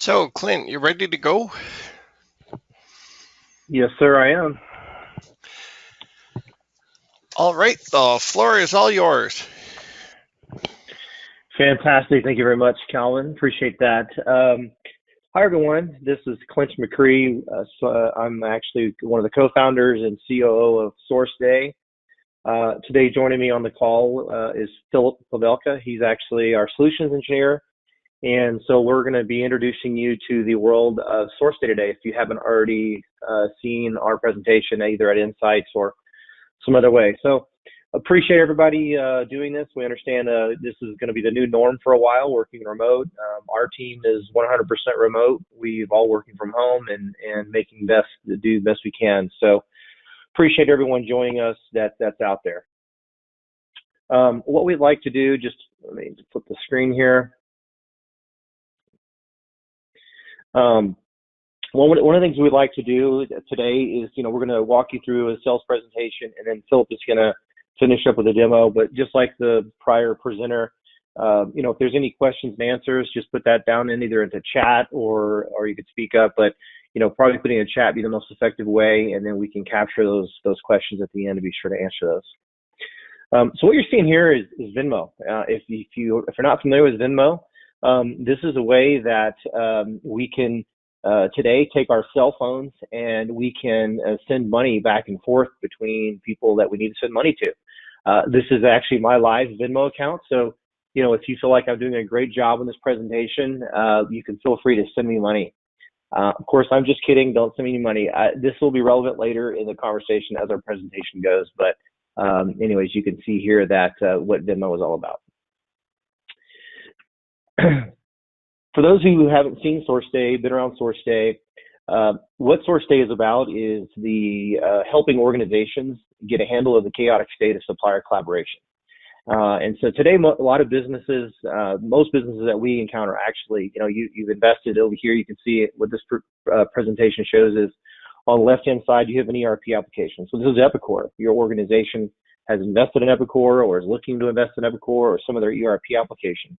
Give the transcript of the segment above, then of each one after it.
So, Clint, you ready to go? Yes, sir, I am. All right, the floor is all yours. Fantastic. Thank you very much, Calvin. Appreciate that. Hi, everyone. This is Clint McRee. I'm actually one of the co-founders and COO of SourceDay. Today, joining me on the call is Phillip Pavelka. He's actually our solutions engineer. And so we're going to be introducing you to the world of SourceDay today if you haven't already seen our presentation either at Insights or some other way. So appreciate everybody doing this. We understand this is going to be the new norm for a while, working remote. Our team is 100% remote. We've all working from home and making best to do the best we can. So appreciate everyone joining us that's out there. What we'd like to do, just let me flip the screen here. One of the things we'd like to do today is, we're going to walk you through a sales presentation, and then Phillip is going to finish up with a demo. But just like the prior presenter, if there's any questions and answers, just put that down in either into chat or you could speak up. But probably putting in chat be the most effective way, and then we can capture those questions at the end to be sure to answer those. So what you're seeing here is Venmo. If you're not familiar with Venmo, this is a way that we can today take our cell phones and we can send money back and forth between people that we need to send money to. This is actually my live Venmo account. So, if you feel like I'm doing a great job in this presentation, you can feel free to send me money. Of course, I'm just kidding. Don't send me any money. This will be relevant later in the conversation as our presentation goes. But anyways, you can see here that what Venmo is all about. For those who haven't seen SourceDay, been around SourceDay, what SourceDay is about is the helping organizations get a handle of the chaotic state of supplier collaboration. And so today, a lot of businesses, most businesses that we encounter actually, you've invested over here. You can see it, what this presentation shows is on the left-hand side, you have an ERP application. So this is Epicor. Your organization has invested in Epicor or is looking to invest in Epicor or some of their ERP application,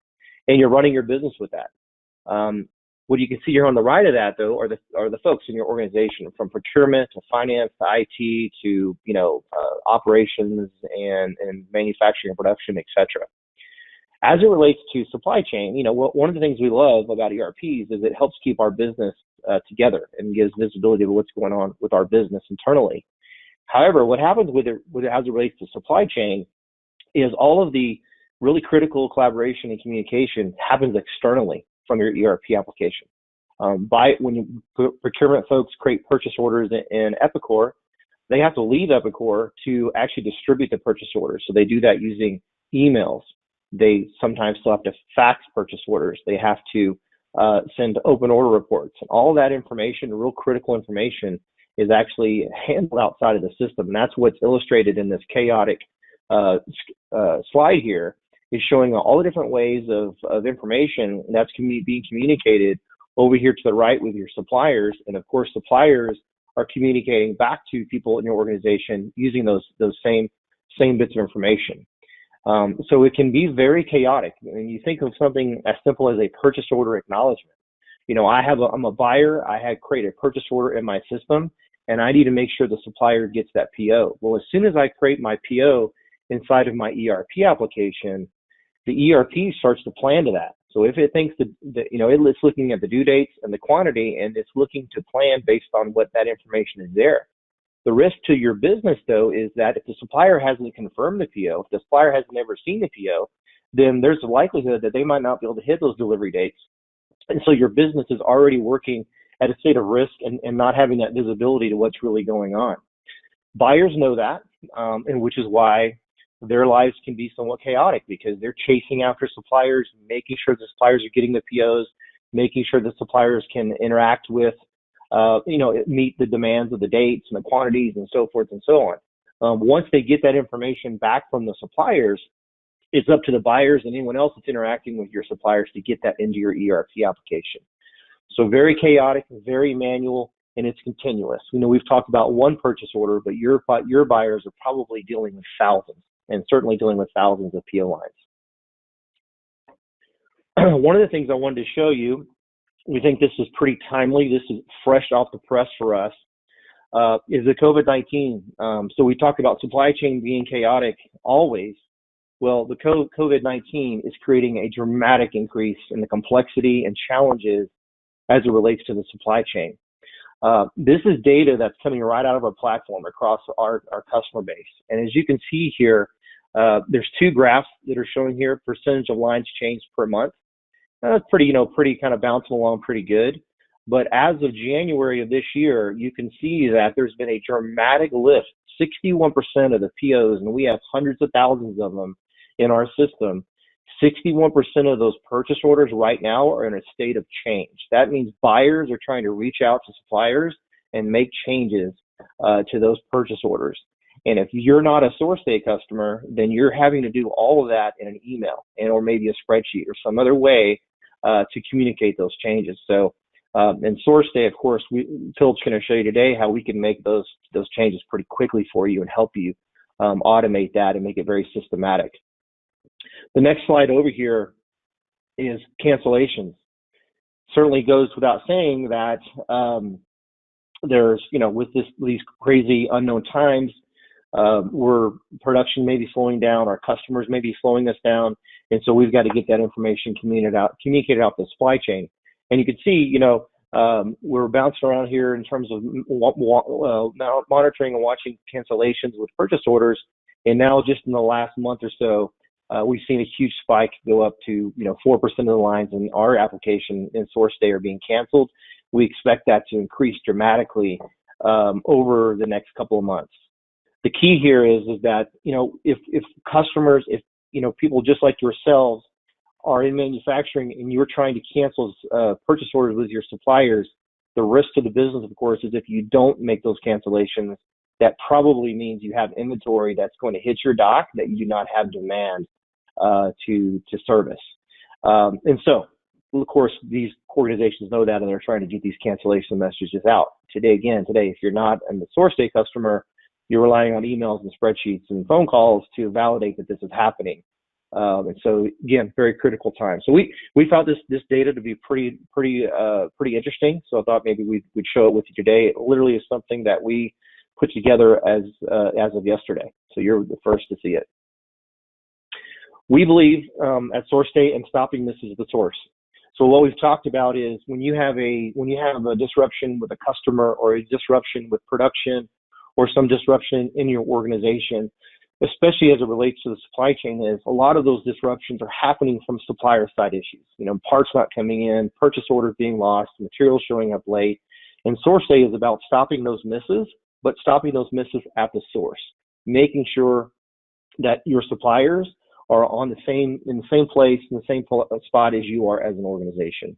and you're running your business with that. What you can see here on the right of that, though, are the folks in your organization, from procurement to finance to IT to operations and manufacturing and production, etc. As it relates to supply chain, one of the things we love about ERPs is it helps keep our business together and gives visibility of what's going on with our business internally. However, what happens with it as it relates to supply chain is all of the really critical collaboration and communication happens externally from your ERP application. When procurement folks create purchase orders in Epicor, they have to leave Epicor to actually distribute the purchase orders. So they do that using emails. They sometimes still have to fax purchase orders. They have to send open order reports. And all that information, real critical information, is actually handled outside of the system. And that's what's illustrated in this chaotic slide here, is showing all the different ways of information that's being communicated over here to the right with your suppliers. And of course, suppliers are communicating back to people in your organization using those same bits of information. So it can be very chaotic. And you think of something as simple as a purchase order acknowledgement. I'm a buyer. I had created a purchase order in my system, and I need to make sure the supplier gets that PO. Well, as soon as I create my PO inside of my ERP application, the ERP starts to plan to that. So if it thinks that it's looking at the due dates and the quantity, and it's looking to plan based on what that information is there. The risk to your business, though, is that if the supplier hasn't confirmed the PO, if the supplier has never seen the PO, then there's a likelihood that they might not be able to hit those delivery dates. And so your business is already working at a state of risk and not having that visibility to what's really going on. Buyers know that, and which is why their lives can be somewhat chaotic, because they're chasing after suppliers, making sure the suppliers are getting the POs, making sure the suppliers can interact with, meet the demands of the dates and the quantities and so forth and so on. Once they get that information back from the suppliers, it's up to the buyers and anyone else that's interacting with your suppliers to get that into your ERP application. So very chaotic, very manual, and it's continuous. We've talked about one purchase order, but your buyers are probably dealing with thousands, and certainly dealing with thousands of PO lines. One of the things I wanted to show you we think this is pretty timely. This is fresh off the press for us. Is the COVID-19. So we talked about supply chain being chaotic always. Well, the COVID-19 is creating a dramatic increase in the complexity and challenges as it relates to the supply chain. This is data that's coming right out of our platform across our customer base. And as you can see here, there's two graphs that are showing here, percentage of lines changed per month. That's pretty kind of bouncing along pretty good. But as of January of this year, you can see that there's been a dramatic lift, 61% of the POs, and we have hundreds of thousands of them in our system. 61% of those purchase orders right now are in a state of change. That means buyers are trying to reach out to suppliers and make changes to those purchase orders. And if you're not a SourceDay customer, then you're having to do all of that in an email or maybe a spreadsheet or some other way to communicate those changes. So in SourceDay, of course, Philip's going to show you today how we can make those changes pretty quickly for you and help you automate that and make it very systematic. The next slide over here is cancellations. Certainly goes without saying that there's, with these crazy unknown times, production may be slowing down, our customers may be slowing us down, and so we've got to get that information communicated out the supply chain. And you can see, we're bouncing around here in terms of monitoring and watching cancellations with purchase orders, and now just in the last month or so, we've seen a huge spike go up to 4% of the lines in our application in SourceDay are being canceled. We expect that to increase dramatically over the next couple of months. The key here is that if customers, people just like yourselves are in manufacturing and you're trying to cancel purchase orders with your suppliers, the risk to the business, of course, is if you don't make those cancellations, that probably means you have inventory that's going to hit your dock that you do not have demand to service. And so, of course, these organizations know that and they're trying to get these cancellation messages out. Today, if you're not a SourceDay customer, you're relying on emails and spreadsheets and phone calls to validate that this is happening. And so, again, very critical time. So we found this data to be pretty interesting. So I thought maybe we'd show it with you today. It literally is something that we put together as of yesterday. So you're the first to see it. We believe at SourceDay in stopping this is the source. So what we've talked about is when you have a disruption with a customer or a disruption with production or some disruption in your organization, especially as it relates to the supply chain, is a lot of those disruptions are happening from supplier side issues. Parts not coming in, purchase orders being lost, materials showing up late. And SourceDay is about stopping those misses, but stopping those misses at the source, making sure that your suppliers are in the same place, in the same spot as you are as an organization.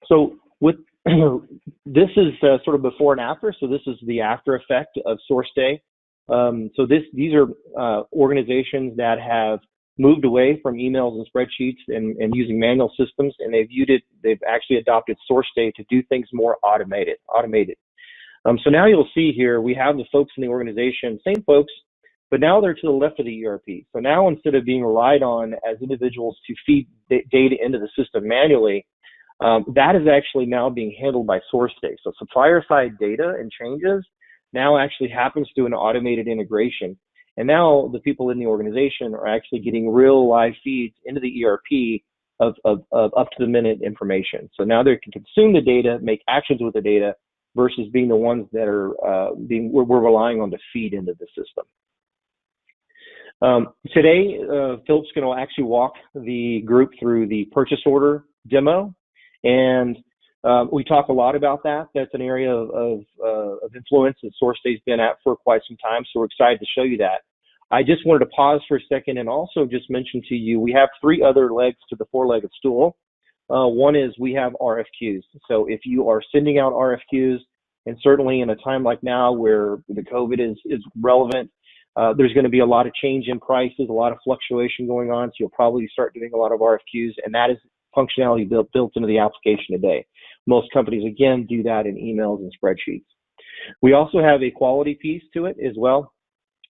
So with this is sort of before and after. So this is the after effect of SourceDay. So these are organizations that have moved away from emails and spreadsheets and using manual systems, and they've actually adopted SourceDay to do things more automated. So now you'll see here, we have the folks in the organization, same folks, but now they're to the left of the ERP. So now instead of being relied on as individuals to feed data into the system manually, that is actually now being handled by SourceDay. So supplier side data and changes now actually happens through an automated integration. And now the people in the organization are actually getting real live feeds into the ERP of up to the minute information. So now they can consume the data, make actions with the data, versus being the ones that are we're relying on to feed into the system. Today, Philip's going to actually walk the group through the purchase order demo, and we talk a lot about that. That's an area of influence that SourceDay's been at for quite some time, so we're excited to show you that. I just wanted to pause for a second and also just mention to you, we have three other legs to the four-legged stool. One is we have Rfqs. So if you are sending out Rfqs, and certainly in a time like now where the COVID is relevant, there's going to be a lot of change in prices, a lot of fluctuation going on, so you'll probably start doing a lot of Rfqs, and that is functionality built into the application today. Most companies, again, do that in emails and spreadsheets. We also have a quality piece to it as well.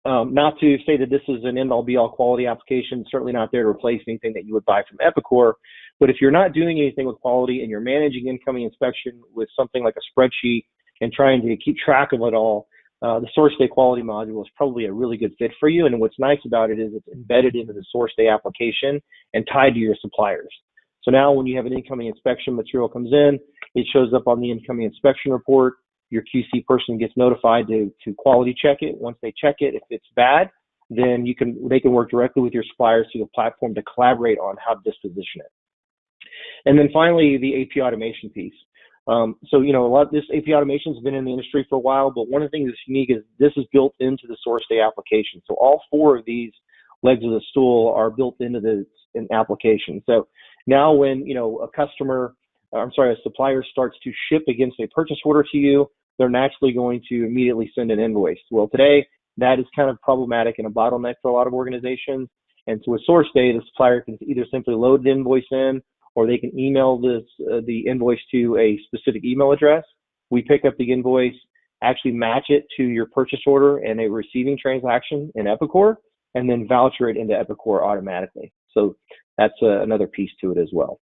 Not to say that this is an end-all be-all quality application, certainly not there to replace anything that you would buy from Epicor, But if you're not doing anything with quality and you're managing incoming inspection with something like a spreadsheet and trying to keep track of it all, the SourceDay quality module is probably a really good fit for you. And what's nice about it is it's embedded into the SourceDay application and tied to your suppliers. So now when you have an incoming inspection material comes in, it shows up on the incoming inspection report. Your QC person gets notified to quality check it. Once they check it, if it's bad, then they can work directly with your suppliers through the platform to collaborate on how to disposition it. And then finally, the AP automation piece. So, a lot of this AP automation has been in the industry for a while, but one of the things that's unique is this is built into the SourceDay application. So all 4 of these legs of the stool are built into the application. So now when, a supplier starts to ship against a purchase order to you, they're naturally going to immediately send an invoice. Well, today, that is kind of problematic and a bottleneck for a lot of organizations. And so with SourceDay, the supplier can either simply load the invoice in, or they can email the invoice to a specific email address. We pick up the invoice, actually match it to your purchase order and a receiving transaction in Epicor, and then voucher it into Epicor automatically. So that's another piece to it as well.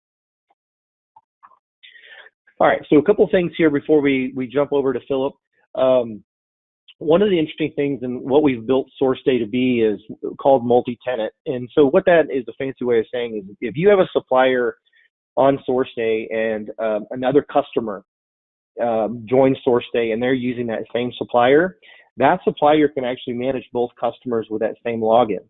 All right, so a couple of things here before we jump over to Phillip. One of the interesting things and what we've built SourceDay to be is called multi-tenant. And so what that is, a fancy way of saying is if you have a supplier on SourceDay and another customer joins SourceDay and they're using that same supplier, that supplier can actually manage both customers with that same login.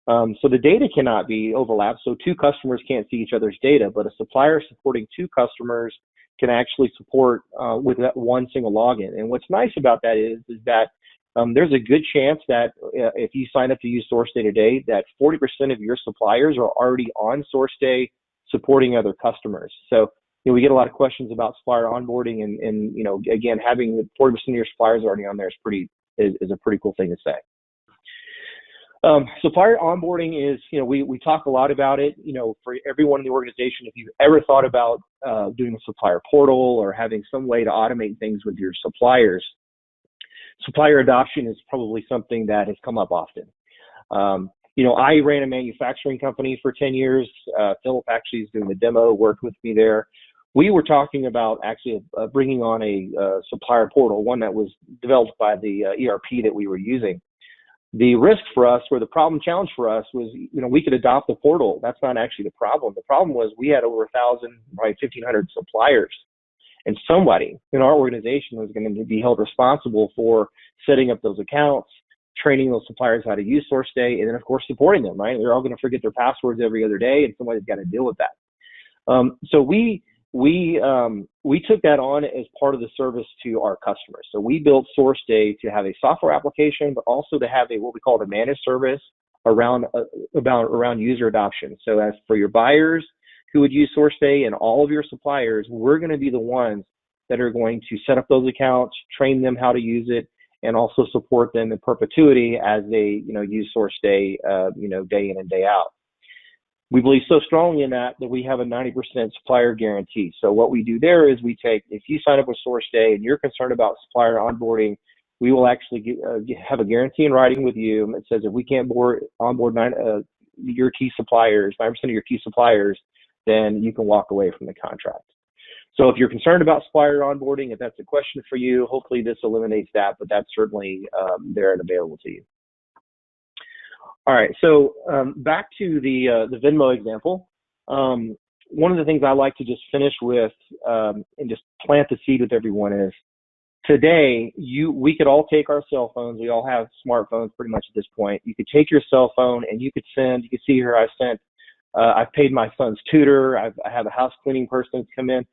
So the data cannot be overlapped, so 2 customers can't see each other's data, but a supplier supporting 2 customers can actually support with that one single login. And what's nice about that is that there's a good chance that if you sign up to use SourceDay today, that 40% of your suppliers are already on SourceDay supporting other customers. So we get a lot of questions about supplier onboarding, and again, having 40% of your suppliers already on there is a pretty cool thing to say. Supplier onboarding is, we talk a lot about it, for everyone in the organization. If you've ever thought about doing a supplier portal or having some way to automate things with your suppliers, supplier adoption is probably something that has come up often. I ran a manufacturing company for 10 years. Phillip actually is doing the demo, worked with me there. We were talking about actually bringing on a supplier portal, one that was developed by the ERP that we were using. The risk for us, or the challenge for us was, we could adopt the portal. That's not actually the problem. The problem was we had over 1,000, probably 1,500 suppliers. And somebody in our organization was going to be held responsible for setting up those accounts, training those suppliers how to use SourceDay, and then, of course, supporting them, right? They're all going to forget their passwords every other day, and somebody's got to deal with that. So we took that on as part of the service to our customers. So we built SourceDay to have a software application, but also to have what we call a managed service around user adoption. So as for your buyers who would use SourceDay and all of your suppliers, we're going to be the ones that are going to set up those accounts, train them how to use it, and also support them in perpetuity as they, use SourceDay, day in and day out. We believe so strongly in that we have a 90% supplier guarantee. So what we do there is if you sign up with SourceDay and you're concerned about supplier onboarding, we will actually have a guarantee in writing with you that says if we can't onboard your key suppliers, 9% of your key suppliers, then you can walk away from the contract. So if you're concerned about supplier onboarding, if that's a question for you, hopefully this eliminates that, but that's certainly there and available to you. All right, so back to the Venmo example. One of the things I like to just finish with and just plant the seed with everyone is today, we could all take our cell phones. We all have smartphones pretty much at this point. You could take your cell phone and you could see here I've paid my son's tutor. I have a house cleaning person that's come in.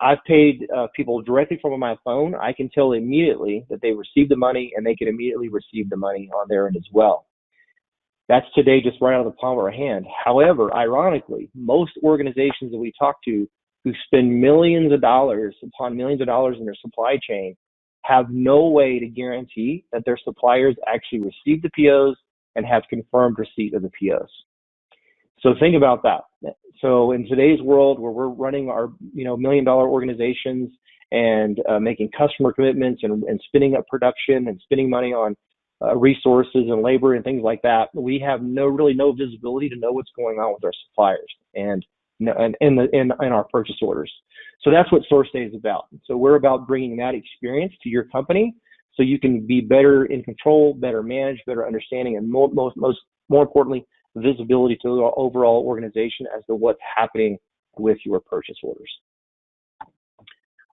I've paid people directly from my phone. I can tell immediately that they received the money, and they can immediately receive the money on their end as well. That's today just right out of the palm of our hand. However, ironically, most organizations that we talk to who spend millions of dollars upon millions of dollars in their supply chain have no way to guarantee that their suppliers actually receive the POs and have confirmed receipt of the POs. So think about that. So in today's world where we're running our million-dollar organizations and making customer commitments and spinning up production and spending money on resources and labor and things like that, we have really no visibility to know what's going on with our suppliers. And in our purchase orders. So that's what SourceDay is about. So we're about bringing that experience to your company so you can be better in control, better managed, better understanding, and more importantly, visibility to the overall organization as to what's happening with your purchase orders.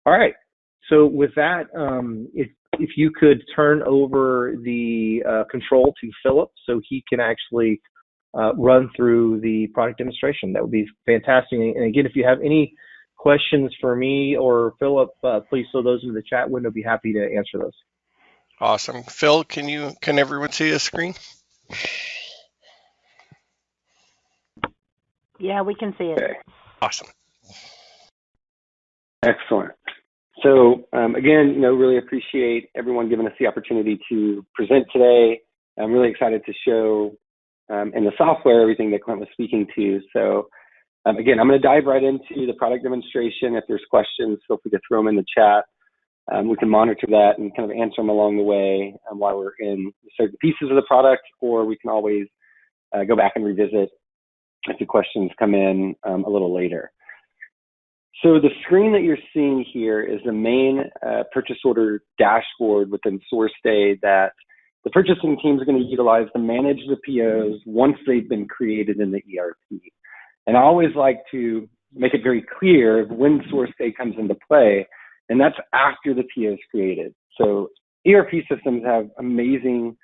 All right. So with that, if you could turn over the control to Phillip so he can actually run through the product demonstration, that would be fantastic. And again, if you have any questions for me or Phillip, please throw those into the chat window. I'd be happy to answer those. Awesome. Phil, can everyone see the screen? Yeah, we can see it. Okay. Awesome. Excellent. So again, really appreciate everyone giving us the opportunity to present today. I'm really excited to show in the software everything that Clint was speaking to. So again, I'm going to dive right into the product demonstration. If there's questions, feel free to throw them in the chat. We can monitor that and kind of answer them along the way while we're in certain pieces of the product, or we can always go back and revisit if the questions come in a little later. So the screen that you're seeing here is the main purchase order dashboard within SourceDay that the purchasing team is going to utilize to manage the POs once they've been created in the ERP. And I always like to make it very clear when SourceDay comes into play, and that's after the PO is created. So ERP systems have amazing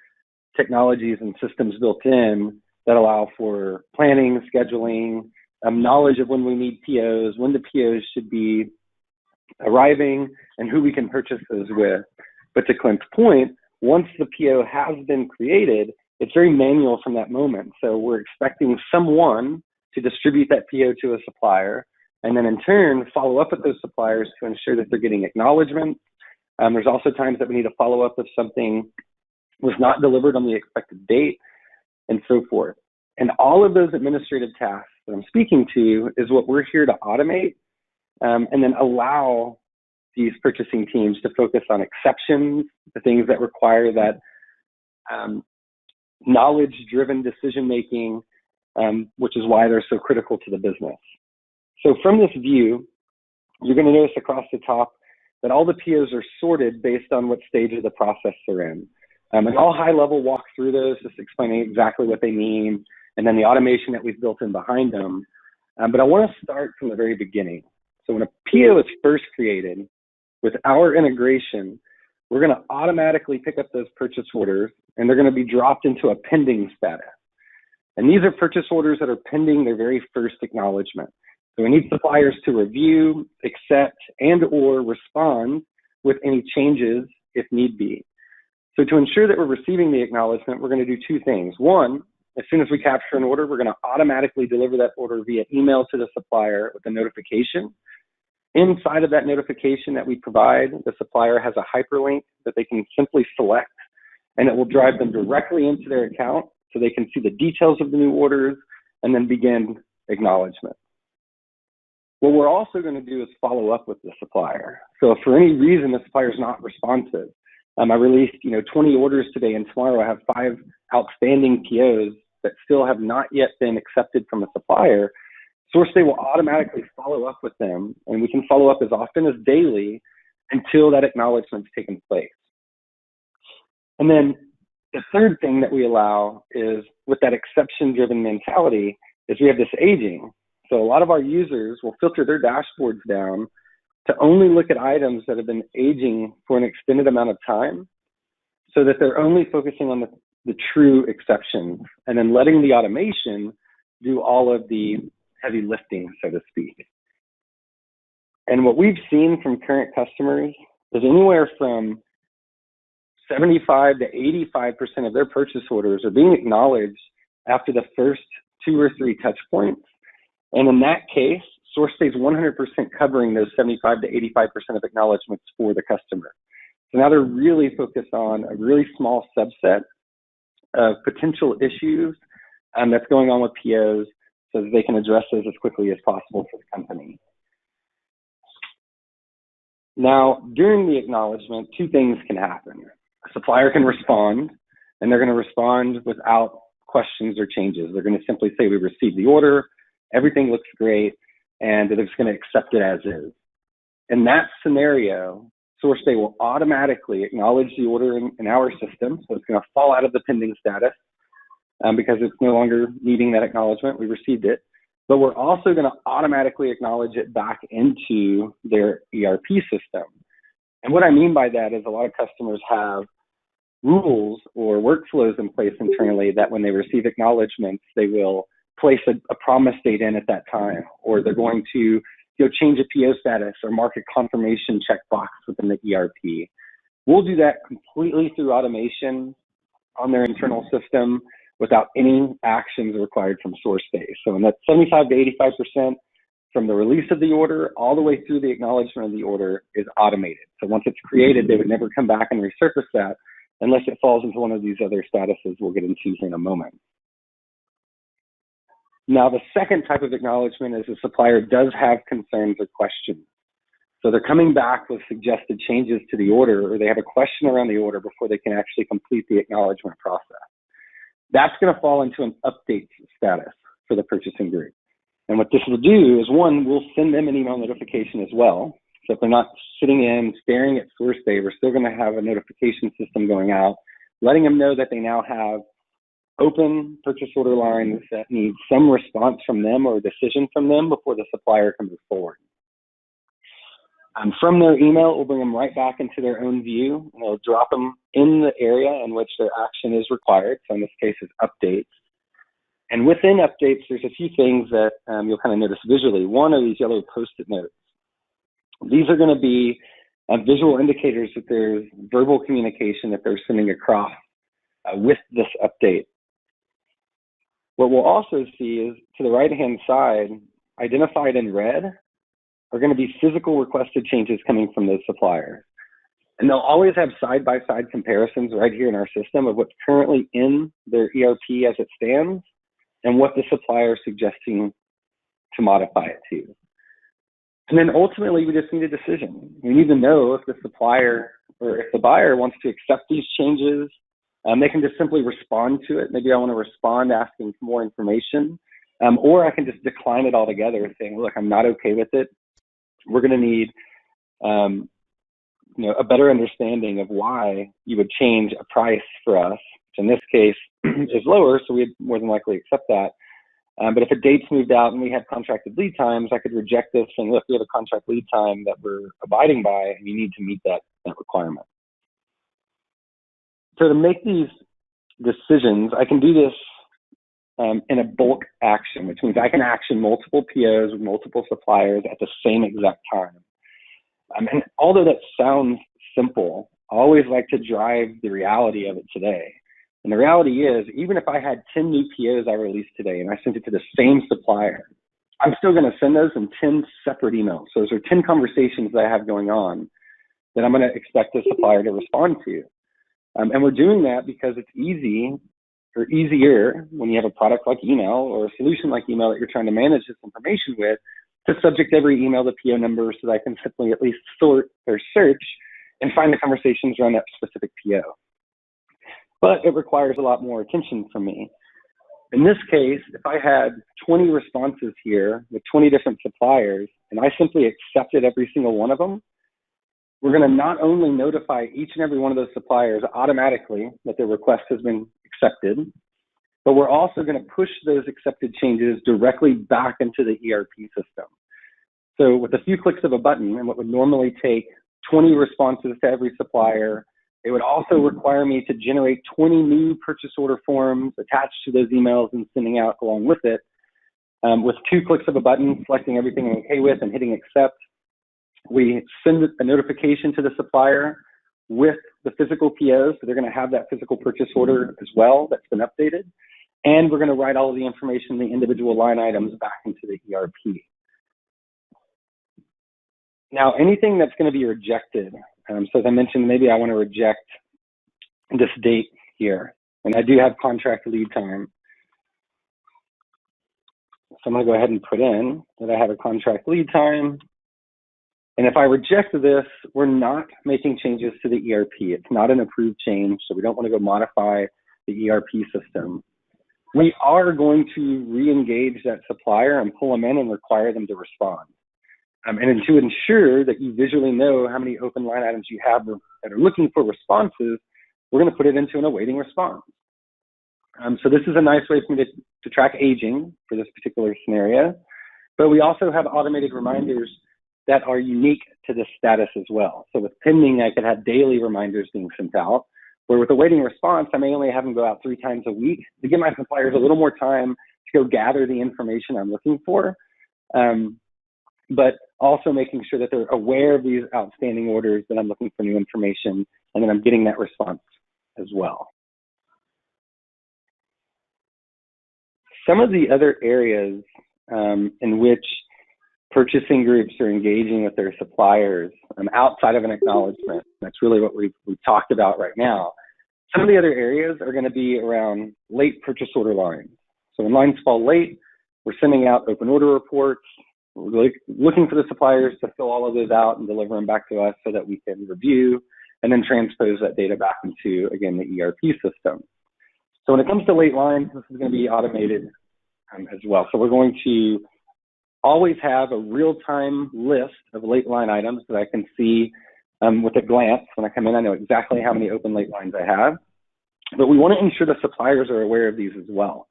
technologies and systems built in that allow for planning, scheduling, knowledge of when we need POs, when the POs should be arriving, and who we can purchase those with. But to Clint's point, once the PO has been created, it's very manual from that moment. So we're expecting someone to distribute that PO to a supplier, and then in turn, follow up with those suppliers to ensure that they're getting acknowledgement. There's also times that we need to follow up if something was not delivered on the expected date, and so forth. And all of those administrative tasks that I'm speaking to is what we're here to automate and then allow these purchasing teams to focus on exceptions, the things that require that knowledge-driven decision-making, which is why they're so critical to the business. So from this view, you're going to notice across the top that all the POs are sorted based on what stage of the process they're in. And I'll high-level walk through those, just explaining exactly what they mean, and then the automation that we've built in behind them. But I want to start from the very beginning. So when a PO is first created, with our integration, we're going to automatically pick up those purchase orders, and they're going to be dropped into a pending status. And these are purchase orders that are pending their very first acknowledgement. So we need suppliers to review, accept, and/or respond with any changes if need be. So to ensure that we're receiving the acknowledgement, we're going to do two things. One, as soon as we capture an order, we're going to automatically deliver that order via email to the supplier with a notification. Inside of that notification that we provide, the supplier has a hyperlink that they can simply select, and it will drive them directly into their account so they can see the details of the new orders and then begin acknowledgement. What we're also going to do is follow up with the supplier. So if for any reason the supplier is not responsive, I released 20 orders today, and tomorrow I have 5 outstanding POs that still have not yet been accepted from a supplier, SourceDay will automatically follow up with them, and we can follow up as often as daily until that acknowledgement's taken place. And then the third thing that we allow is, with that exception-driven mentality, is we have this aging. So a lot of our users will filter their dashboards down to only look at items that have been aging for an extended amount of time, so that they're only focusing on the true exceptions, and then letting the automation do all of the heavy lifting, so to speak. And what we've seen from current customers is anywhere from 75 to 85% of their purchase orders are being acknowledged after the first 2 or 3 touch points. And in that case, SourceDay is 100% covering those 75 to 85% of acknowledgements for the customer. So now they're really focused on a really small subset of potential issues that's going on with POs, so that they can address those as quickly as possible for the company. Now, during the acknowledgement, 2 things can happen. A supplier can respond, and they're going to respond without questions or changes. They're going to simply say, we received the order, everything looks great, and they're just going to accept it as is. In that scenario, SourceDay will automatically acknowledge the order in our system, so it's going to fall out of the pending status because it's no longer needing that acknowledgement. We received it. But we're also going to automatically acknowledge it back into their ERP system. And what I mean by that is a lot of customers have rules or workflows in place internally that when they receive acknowledgements, they will place a promise date in at that time, or they're going to change a PO status or mark a confirmation checkbox within the ERP. We'll do that completely through automation on their internal system without any actions required from SourceDay. So in that 75 to 85% from the release of the order all the way through the acknowledgement of the order is automated. So once it's created, they would never come back and resurface that unless it falls into one of these other statuses we'll get into in a moment. Now, the second type of acknowledgement is the supplier does have concerns or questions. So they're coming back with suggested changes to the order, or they have a question around the order before they can actually complete the acknowledgement process. That's going to fall into an update status for the purchasing group. And what this will do is, one, we'll send them an email notification as well. So if they're not sitting in staring at SourceDay, we're still going to have a notification system going out, letting them know that they now have open purchase order lines that need some response from them or a decision from them before the supplier can move forward. From their email, it will bring them right back into their own view, and it'll drop them in the area in which their action is required. So in this case, it's updates. And within updates, there's a few things that you'll kind of notice visually. One are these yellow Post-it notes. These are going to be visual indicators that there's verbal communication that they're sending across with this update. What we'll also see is to the right-hand side, identified in red, are going to be physical requested changes coming from those suppliers. And they'll always have side-by-side comparisons right here in our system of what's currently in their ERP as it stands and what the supplier is suggesting to modify it to. And then ultimately, we just need a decision. We need to know if the supplier or if the buyer wants to accept these changes. They can just simply respond to it. Maybe I want to respond asking for more information, or I can just decline it altogether saying, look, I'm not okay with it. We're going to need a better understanding of why you would change a price for us, which in this case is lower, so we'd more than likely accept that. But if a date's moved out and we have contracted lead times, I could reject this saying, look, we have a contract lead time that we're abiding by, and you need to meet that requirement. So to make these decisions, I can do this in a bulk action, which means I can action multiple POs with multiple suppliers at the same exact time. And although that sounds simple, I always like to drive the reality of it today. And the reality is, even if I had 10 new POs I released today and I sent it to the same supplier, I'm still going to send those in 10 separate emails. So those are 10 conversations that I have going on that I'm going to expect the supplier to respond to. And we're doing that because it's easy or easier when you have a product like email or a solution like email that you're trying to manage this information with, to subject every email to PO number so that I can simply at least sort or search and find the conversations around that specific PO. But it requires a lot more attention from me. In this case, if I had 20 responses here with 20 different suppliers and I simply accepted every single one of them, we're going to not only notify each and every one of those suppliers automatically that their request has been accepted, but we're also going to push those accepted changes directly back into the ERP system. So with a few clicks of a button, and what would normally take 20 responses to every supplier, it would also require me to generate 20 new purchase order forms attached to those emails and sending out along with it. With 2 clicks of a button, selecting everything I'm okay with and hitting accept, we send a notification to the supplier with the physical POs, so they're going to have that physical purchase order as well that's been updated. And we're going to write all of the information, the individual line items, back into the ERP. Now, anything that's going to be rejected, so as I mentioned, maybe I want to reject this date here, and I do have contract lead time. So I'm going to go ahead and put in that I have a contract lead time. And if I reject this, we're not making changes to the ERP. It's not an approved change, so we don't want to go modify the ERP system. we are going to re-engage that supplier and pull them in and require them to respond. And to ensure that you visually know how many open line items you have that are looking for responses, we're going to put it into an awaiting response. So this is a nice way for me to track aging for this particular scenario. But we also have automated reminders that are unique to this status as well. So with pending, I could have daily reminders being sent out, where with awaiting response, I may only have them go out 3 times a week to give my suppliers a little more time to go gather the information I'm looking for, but also making sure that they're aware of these outstanding orders, that I'm looking for new information, and then I'm getting that response as well. Some of the other areas in which purchasing groups are engaging with their suppliers outside of an acknowledgement, that's really what we've talked about right now. Some of the other areas are going to be around late purchase order lines. So when lines fall late, we're sending out open order reports. We're looking for the suppliers to fill all of those out and deliver them back to us so that we can review and then transpose that data back into, again, the ERP system. So when it comes to late lines, this is going to be automated as well. So we're going to always have a real-time list of late line items that I can see with a glance. When I come in, I know exactly how many open late lines I have. But we want to ensure the suppliers are aware of these as well.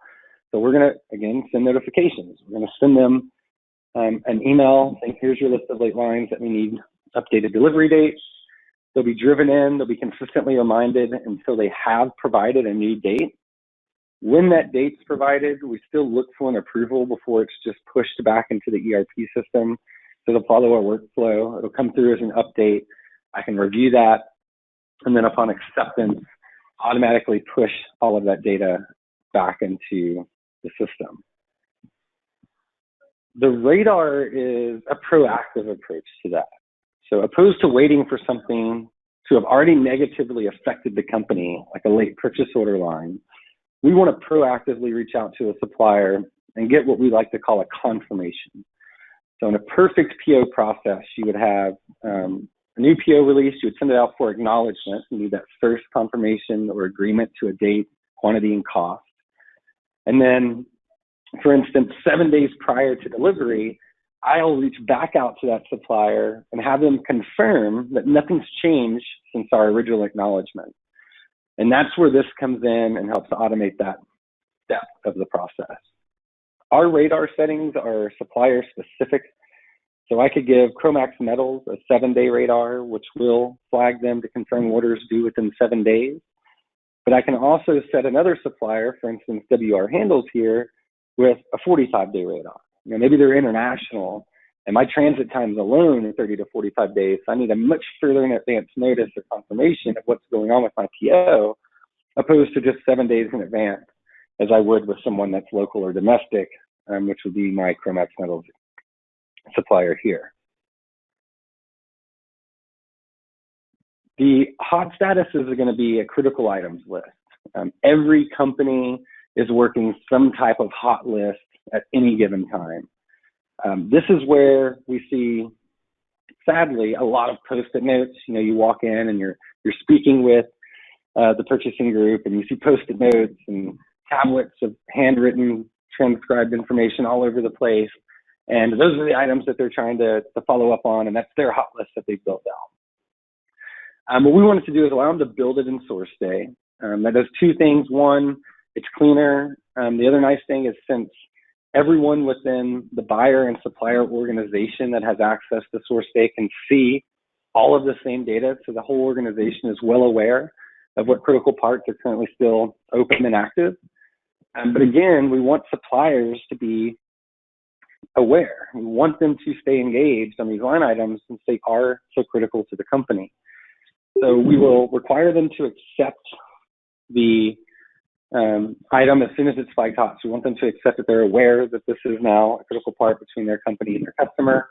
So we're going to, again, send notifications. We're going to send them an email saying, here's your list of late lines that we need updated delivery dates. They'll be driven in. They'll be consistently reminded until they have provided a new date. When that date's provided, we still look for an approval before it's just pushed back into the ERP system. So it'll follow our workflow. It'll come through as an update. I can review that, and then upon acceptance, automatically push all of that data back into the system. The radar is a proactive approach to that. So opposed to waiting for something to have already negatively affected the company, like a late purchase order line, we want to proactively reach out to a supplier and get what we like to call a confirmation. So in a perfect PO process, you would have a new PO release, you would send it out for acknowledgement. You need that first confirmation or agreement to a date, quantity, and cost. And then, for instance, 7 days prior to delivery, I'll reach back out to that supplier and have them confirm that nothing's changed since our original acknowledgement. And that's where this comes in and helps to automate that step of the process. Our radar settings are supplier specific. So I could give Chromax Metals a 7-day radar, which will flag them to confirm orders due within 7 days. But I can also set another supplier, for instance, WR Handles here, with a 45-day radar. Maybe they're international, and my transit times alone are 30 to 45 days. So I need a much further in advance notice or confirmation of what's going on with my PO, opposed to just 7 days in advance, as I would with someone that's local or domestic, which would be my Chromax Metals supplier here. The hot statuses are going to be a critical items list. Every company is working some type of hot list at any given time. This is where we see, sadly, a lot of post-it notes. You walk in and you're speaking with the purchasing group, and you see post-it notes and tablets of handwritten, transcribed information all over the place. And those are the items that they're trying to follow up on, and that's their hot list that they've built out. What we wanted to do is allow them to build it in SourceDay. That does two things. One, it's cleaner. The other nice thing is, since everyone within the buyer and supplier organization that has access to SourceDay can see all of the same data, so the whole organization is well aware of what critical parts are currently still open and active. But again, we want suppliers to be aware. We want them to stay engaged on these line items since they are so critical to the company. So we will require them to accept the item as soon as it's flagged hot. So we want them to accept that they're aware that this is now a critical part between their company and their customer.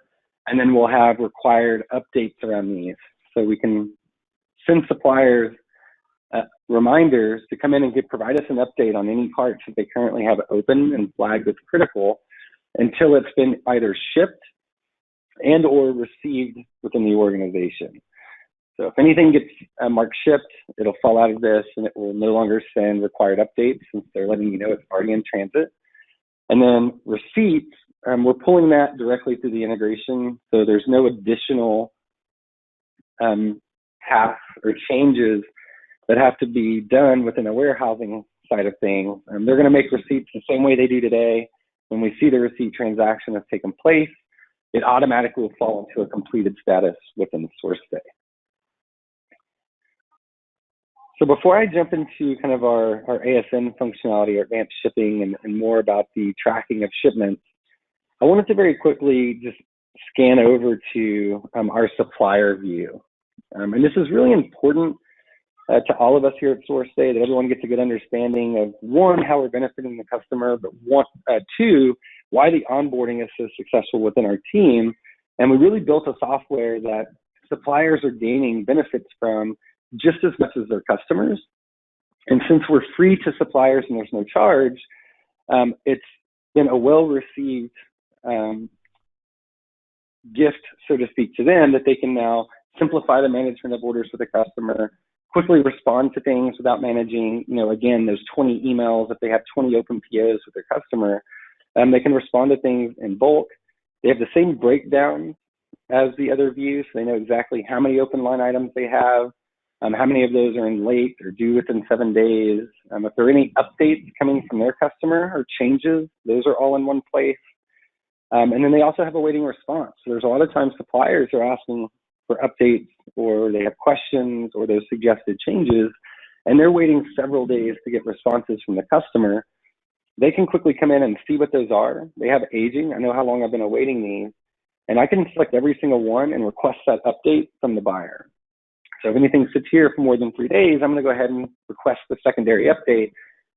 And then we'll have required updates around these. So we can send suppliers reminders to come in and provide us an update on any parts that they currently have open and flagged as critical until it's been either shipped and or received within the organization. So if anything gets marked shipped, it'll fall out of this and it will no longer send required updates since they're letting you know it's already in transit. And then receipts, we're pulling that directly through the integration. So there's no additional tasks or changes that have to be done within the warehousing side of things. They're going to make receipts the same way they do today. When we see the receipt transaction has taken place, it automatically will fall into a completed status within SourceDay. So before I jump into kind of our ASN functionality, our advanced shipping, and more about the tracking of shipments, I wanted to very quickly just scan over to our supplier view. And this is really important to all of us here at SourceDay, that everyone gets a good understanding of, one, how we're benefiting the customer, but two, why the onboarding is so successful within our team. And we really built a software that suppliers are gaining benefits from just as much as their customers. And since we're free to suppliers and there's no charge, it's been a well-received gift, so to speak, to them, that they can now simplify the management of orders with the customer, quickly respond to things without managing, again, those 20 emails. If they have 20 open POs with their customer, they can respond to things in bulk. They have the same breakdown as the other views, so they know exactly how many open line items they have, how many of those are in late or due within 7 days. If there are any updates coming from their customer or changes, those are all in one place. And then they also have a waiting response. So there's a lot of times suppliers are asking for updates, or they have questions or those suggested changes, and they're waiting several days to get responses from the customer. They can quickly come in and see what those are. They have aging. I know how long I've been awaiting these, and I can select every single one and request that update from the buyer. So if anything sits here for more than 3 days, I'm going to go ahead and request the secondary update,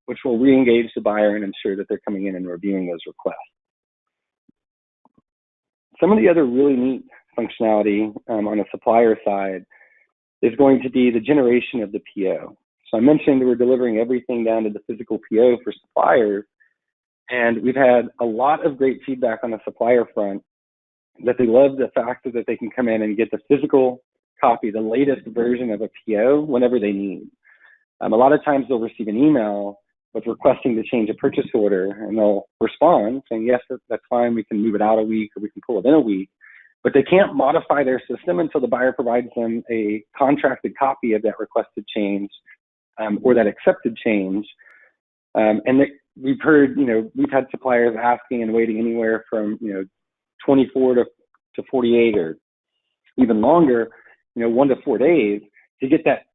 which will re-engage the buyer and ensure that they're coming in and reviewing those requests. Some of the other really neat functionality on the supplier side is going to be the generation of the PO. So I mentioned we're delivering everything down to the physical PO for suppliers, and we've had a lot of great feedback on the supplier front that they love the fact that they can come in and get the physical copy, the latest version of a PO whenever they need. A lot of times they'll receive an email with requesting to change a purchase order, and they'll respond saying, yes, that's fine, we can move it out a week or we can pull it in a week. But they can't modify their system until the buyer provides them a contracted copy of that requested change or that accepted change. We've heard, we've had suppliers asking and waiting anywhere from, 24 to 48 or even longer, 1 to 4 days to get that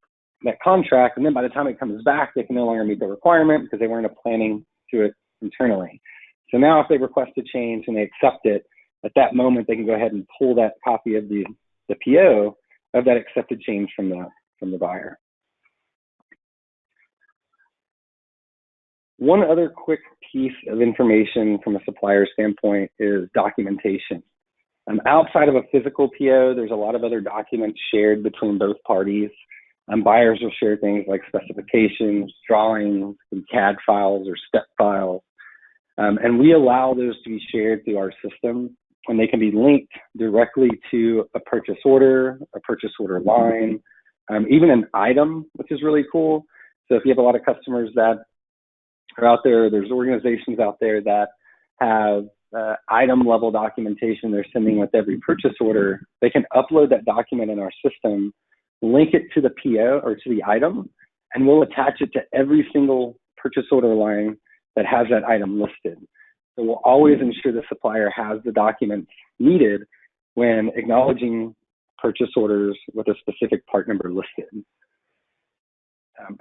contract. And then by the time it comes back, they can no longer meet the requirement because they weren't planning to it internally. So now if they request a change and they accept it, at that moment, they can go ahead and pull that copy of the PO of that accepted change from the buyer. One other quick piece of information from a supplier standpoint is documentation. Outside of a physical PO, there's a lot of other documents shared between both parties. Buyers will share things like specifications, drawings, and CAD files or step files. And we allow those to be shared through our system, and they can be linked directly to a purchase order line, even an item, which is really cool. So if you have a lot of customers that are out there, there's organizations out there that have item level documentation they're sending with every purchase order, they can upload that document in our system, link it to the PO or to the item, and we'll attach it to every single purchase order line that has that item listed. So we'll always ensure the supplier has the documents needed when acknowledging purchase orders with a specific part number listed.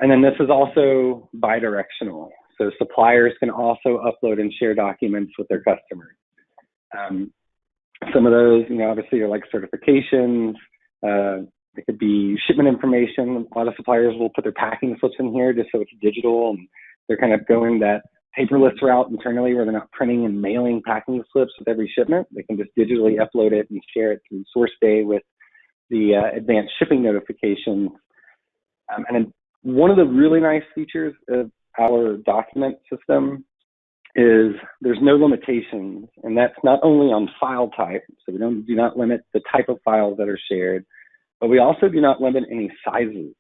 And then this is also bidirectional. So suppliers can also upload and share documents with their customers. Some of those, obviously are like certifications. It could be shipment information. A lot of suppliers will put their packing slips in here just so it's digital, and they're kind of going that paperless route internally where they're not printing and mailing packing slips with every shipment. They can just digitally upload it and share it through SourceDay with the advanced shipping notifications. And then one of the really nice features of our document system is there's no limitations, and that's not only on file type, so we do not limit the type of files that are shared, but we also do not limit any sizes.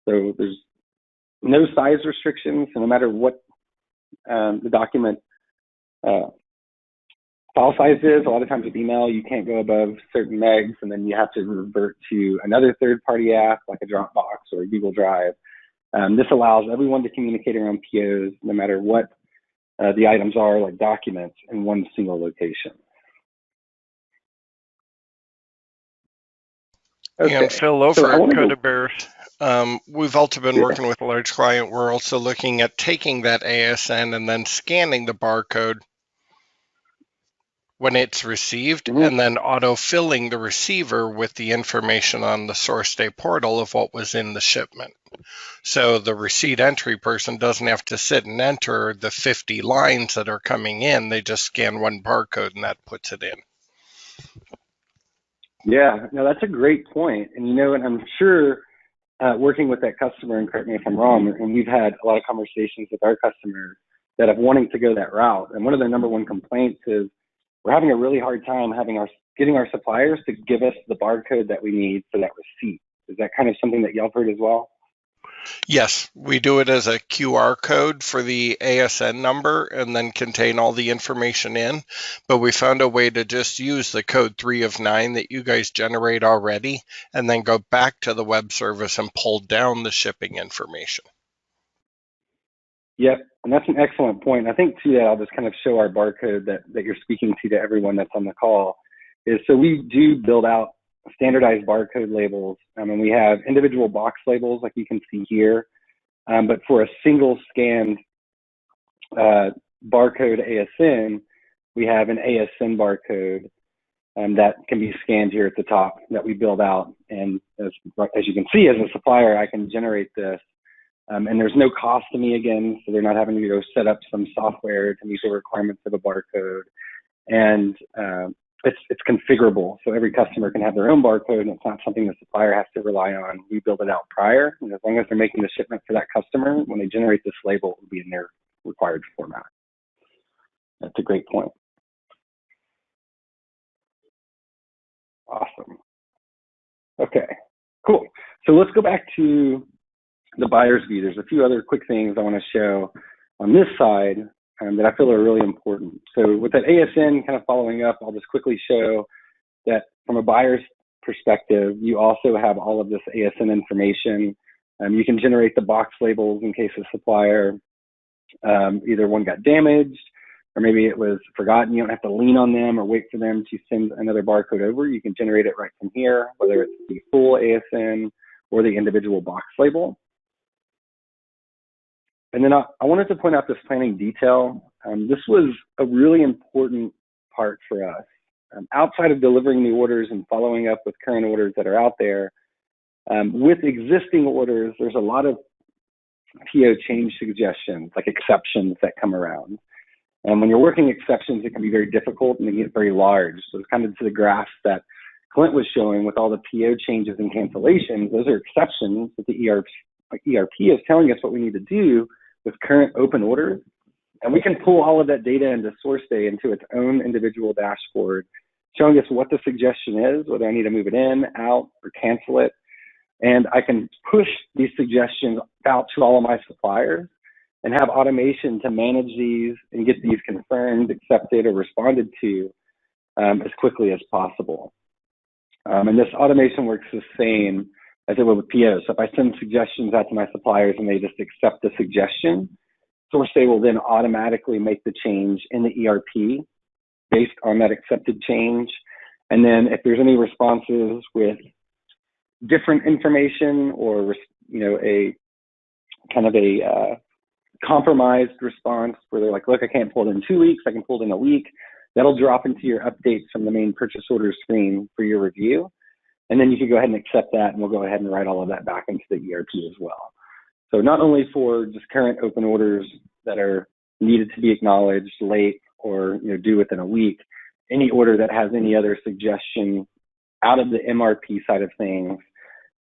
So there's no size restrictions, so no matter what the document file size is. A lot of times with email, you can't go above certain megs, and then you have to revert to another third-party app like a Dropbox or a Google Drive. This allows everyone to communicate around POs, no matter what the items are, like documents, in one single location. Okay. And Phil, over So at Codabear, we've also been working with a large client. We're also looking at taking that ASN and then scanning the barcode when it's received, and then auto-filling the receiver with the information on the SourceDay portal of what was in the shipment. So the receipt entry person doesn't have to sit and enter the 50 lines that are coming in. They just scan one barcode and that puts it in. Yeah, no, that's a great point. And and I'm sure working with that customer, and correct me if I'm wrong, and we've had a lot of conversations with our customers that have wanting to go that route. And one of their number one complaints is we're having a really hard time getting our suppliers to give us the barcode that we need for that receipt. Is that kind of something that y'all heard as well? Yes, we do it as a QR code for the ASN number and then contain all the information in. But we found a way to just use the code 3 of 9 that you guys generate already and then go back to the web service and pull down the shipping information. Yep, and that's an excellent point. I think too that I'll just kind of show our barcode that you're speaking to everyone that's on the call is, so we do build out standardized barcode labels, and we have individual box labels like you can see here, but for a single scanned barcode ASN, we have an ASN barcode that can be scanned here at the top that we build out. And as you can see, as a supplier, I can generate this. And there's no cost to me again, so they're not having to go set up some software to meet the requirements of a barcode. And it's configurable, so every customer can have their own barcode, and it's not something the supplier has to rely on. We build it out prior, and as long as they're making the shipment for that customer, when they generate this label, it will be in their required format. That's a great point. Awesome. Okay, cool. So let's go back to the buyer's view. There's a few other quick things I want to show on this side that I feel are really important. So with that ASN kind of following up, I'll just quickly show that from a buyer's perspective, you also have all of this ASN information. You can generate the box labels in case a supplier, either one got damaged or maybe it was forgotten. You don't have to lean on them or wait for them to send another barcode over. You can generate it right from here, whether it's the full ASN or the individual box label. And then I wanted to point out this planning detail. This was a really important part for us. Outside of delivering the orders and following up with current orders that are out there, with existing orders, there's a lot of PO change suggestions, like exceptions that come around. And when you're working exceptions, it can be very difficult and they get very large. So it's kind of to the graphs that Clint was showing with all the PO changes and cancellations. Those are exceptions that the ERP is telling us what we need to do with current open orders. And we can pull all of that data into SourceDay into its own individual dashboard, showing us what the suggestion is, whether I need to move it in, out, or cancel it. And I can push these suggestions out to all of my suppliers and have automation to manage these and get these confirmed, accepted, or responded to as quickly as possible. And this automation works the same as it would with POs. So if I send suggestions out to my suppliers and they just accept the suggestion, SourceDay will then automatically make the change in the ERP based on that accepted change. And then if there's any responses with different information or, a kind of a compromised response where they're like, look, I can't pull it in 2 weeks, I can pull it in a week, that'll drop into your updates from the main purchase order screen for your review. And then you can go ahead and accept that, and we'll go ahead and write all of that back into the ERP as well. So not only for just current open orders that are needed to be acknowledged late or due within a week, any order that has any other suggestion out of the MRP side of things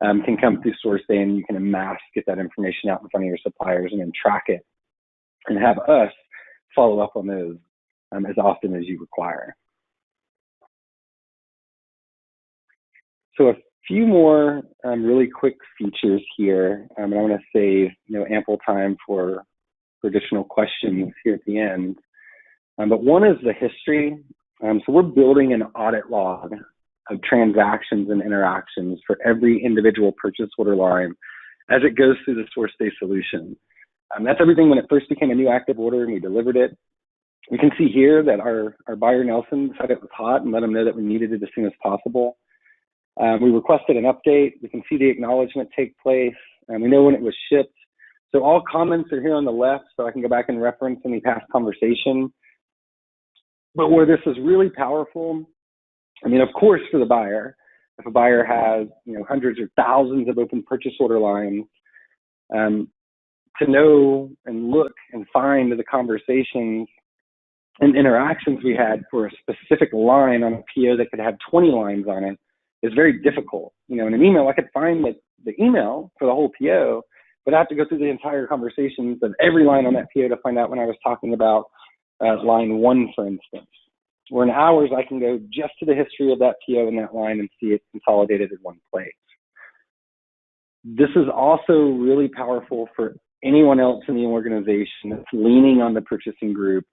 can come through SourceDay, and you can en masse get that information out in front of your suppliers and then track it and have us follow up on those as often as you require. So Few more really quick features here, and I want to save ample time for additional questions here at the end. But one is the history. So we're building an audit log of transactions and interactions for every individual purchase order line as it goes through the SourceDay solution. That's everything when it first became a new active order and we delivered it. We can see here that our buyer Nelson said it was hot and let him know that we needed it as soon as possible. We requested an update. We can see the acknowledgement take place, and we know when it was shipped. So all comments are here on the left, so I can go back and reference any past conversation. But where this is really powerful, I mean, of course, for the buyer, if a buyer has hundreds or thousands of open purchase order lines, to know and look and find the conversations and interactions we had for a specific line on a PO that could have 20 lines on it is very difficult. In an email, I could find the email for the whole PO, but I have to go through the entire conversations of every line on that PO to find out when I was talking about line 1, for instance. Where in hours, I can go just to the history of that PO and that line and see it consolidated in one place. This is also really powerful for anyone else in the organization that's leaning on the purchasing group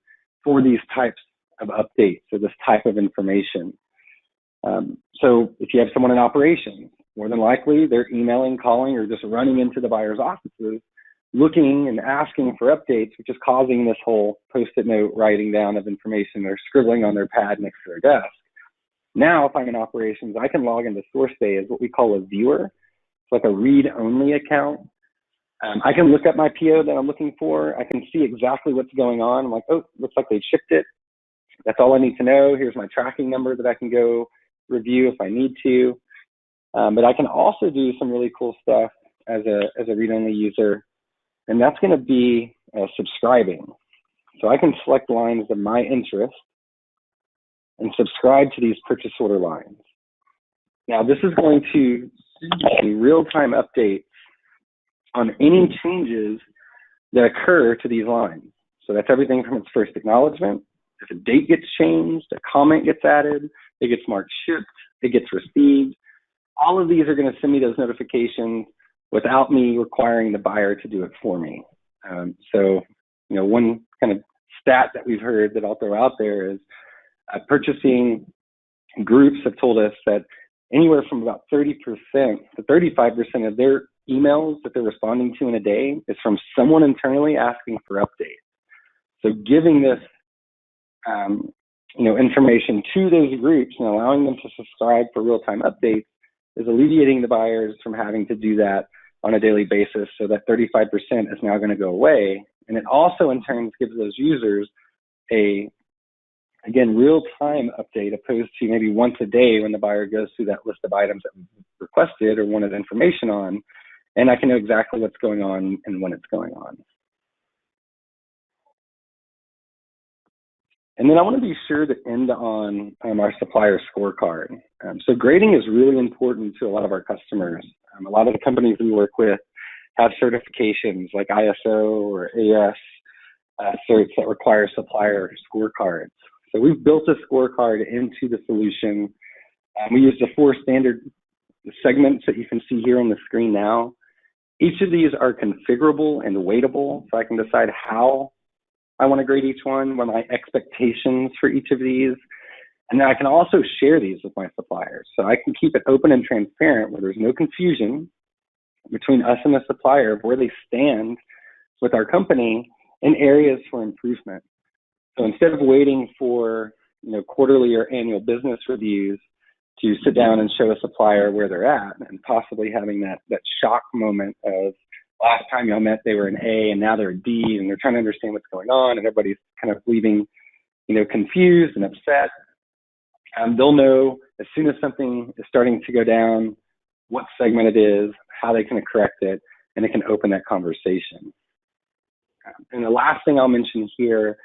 for these types of updates or this type of information. So if you have someone in operations, more than likely they're emailing, calling, or just running into the buyer's offices, looking and asking for updates, which is causing this whole post-it note writing down of information or scribbling on their pad next to their desk. Now, if I'm in operations, I can log into SourceDay as what we call a viewer. It's like a read-only account. I can look up my PO that I'm looking for. I can see exactly what's going on. I'm like, oh, looks like they shipped it. That's all I need to know. Here's my tracking number that I can go review if I need to. But I can also do some really cool stuff as a read-only user, and that's going to be subscribing. So I can select lines of my interest and subscribe to these purchase order lines. Now, this is going to see real-time updates on any changes that occur to these lines. So that's everything from its first acknowledgement. If a date gets changed, a comment gets added, it gets marked shipped, it gets received. All of these are going to send me those notifications without me requiring the buyer to do it for me. So, one kind of stat that we've heard that I'll throw out there is purchasing groups have told us that anywhere from about 30% to 35% of their emails that they're responding to in a day is from someone internally asking for updates. So giving this, information to those groups and allowing them to subscribe for real-time updates is alleviating the buyers from having to do that on a daily basis. So that 35% is now going to go away. And it also in turn gives those users again, real-time update opposed to maybe once a day when the buyer goes through that list of items that we requested or wanted information on, and I can know exactly what's going on and when it's going on. And then I want to be sure to end on our supplier scorecard. So grading is really important to a lot of our customers. A lot of the companies we work with have certifications like ISO or AS certs that require supplier scorecards. So we've built a scorecard into the solution. We use the 4 standard segments that you can see here on the screen now. Each of these are configurable and weightable, so I can decide how I want to grade each one, what are my expectations for each of these. And then I can also share these with my suppliers. So I can keep it open and transparent where there's no confusion between us and the supplier of where they stand with our company in areas for improvement. So instead of waiting for quarterly or annual business reviews to sit down and show a supplier where they're at and possibly having that shock moment of last time y'all met they were an A and now they're a D and they're trying to understand what's going on and everybody's kind of leaving confused and upset. They'll know as soon as something is starting to go down what segment it is, how they can correct it, and it can open that conversation. And the last thing I'll mention here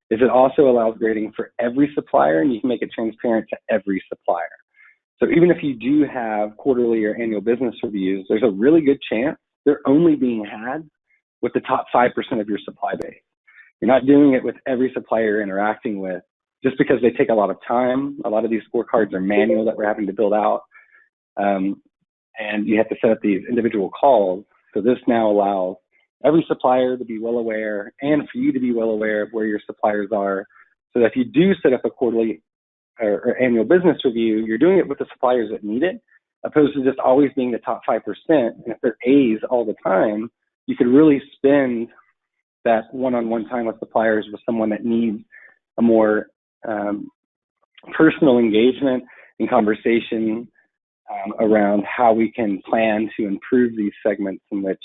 is it also allows grading for every supplier, and you can make it transparent to every supplier. So even if you do have quarterly or annual business reviews, there's a really good chance they're only being had with the top 5% of your supply base. You're not doing it with every supplier you're interacting with just because they take a lot of time. A lot of these scorecards are manual that we're having to build out. and you have to set up these individual calls. So this now allows every supplier to be well aware and for you to be well aware of where your suppliers are, so that if you do set up a quarterly or annual business review, you're doing it with the suppliers that need it, opposed to just always being the top 5%. And if they're A's all the time, you could really spend that one-on-one time with suppliers with someone that needs a more personal engagement and conversation around how we can plan to improve these segments in which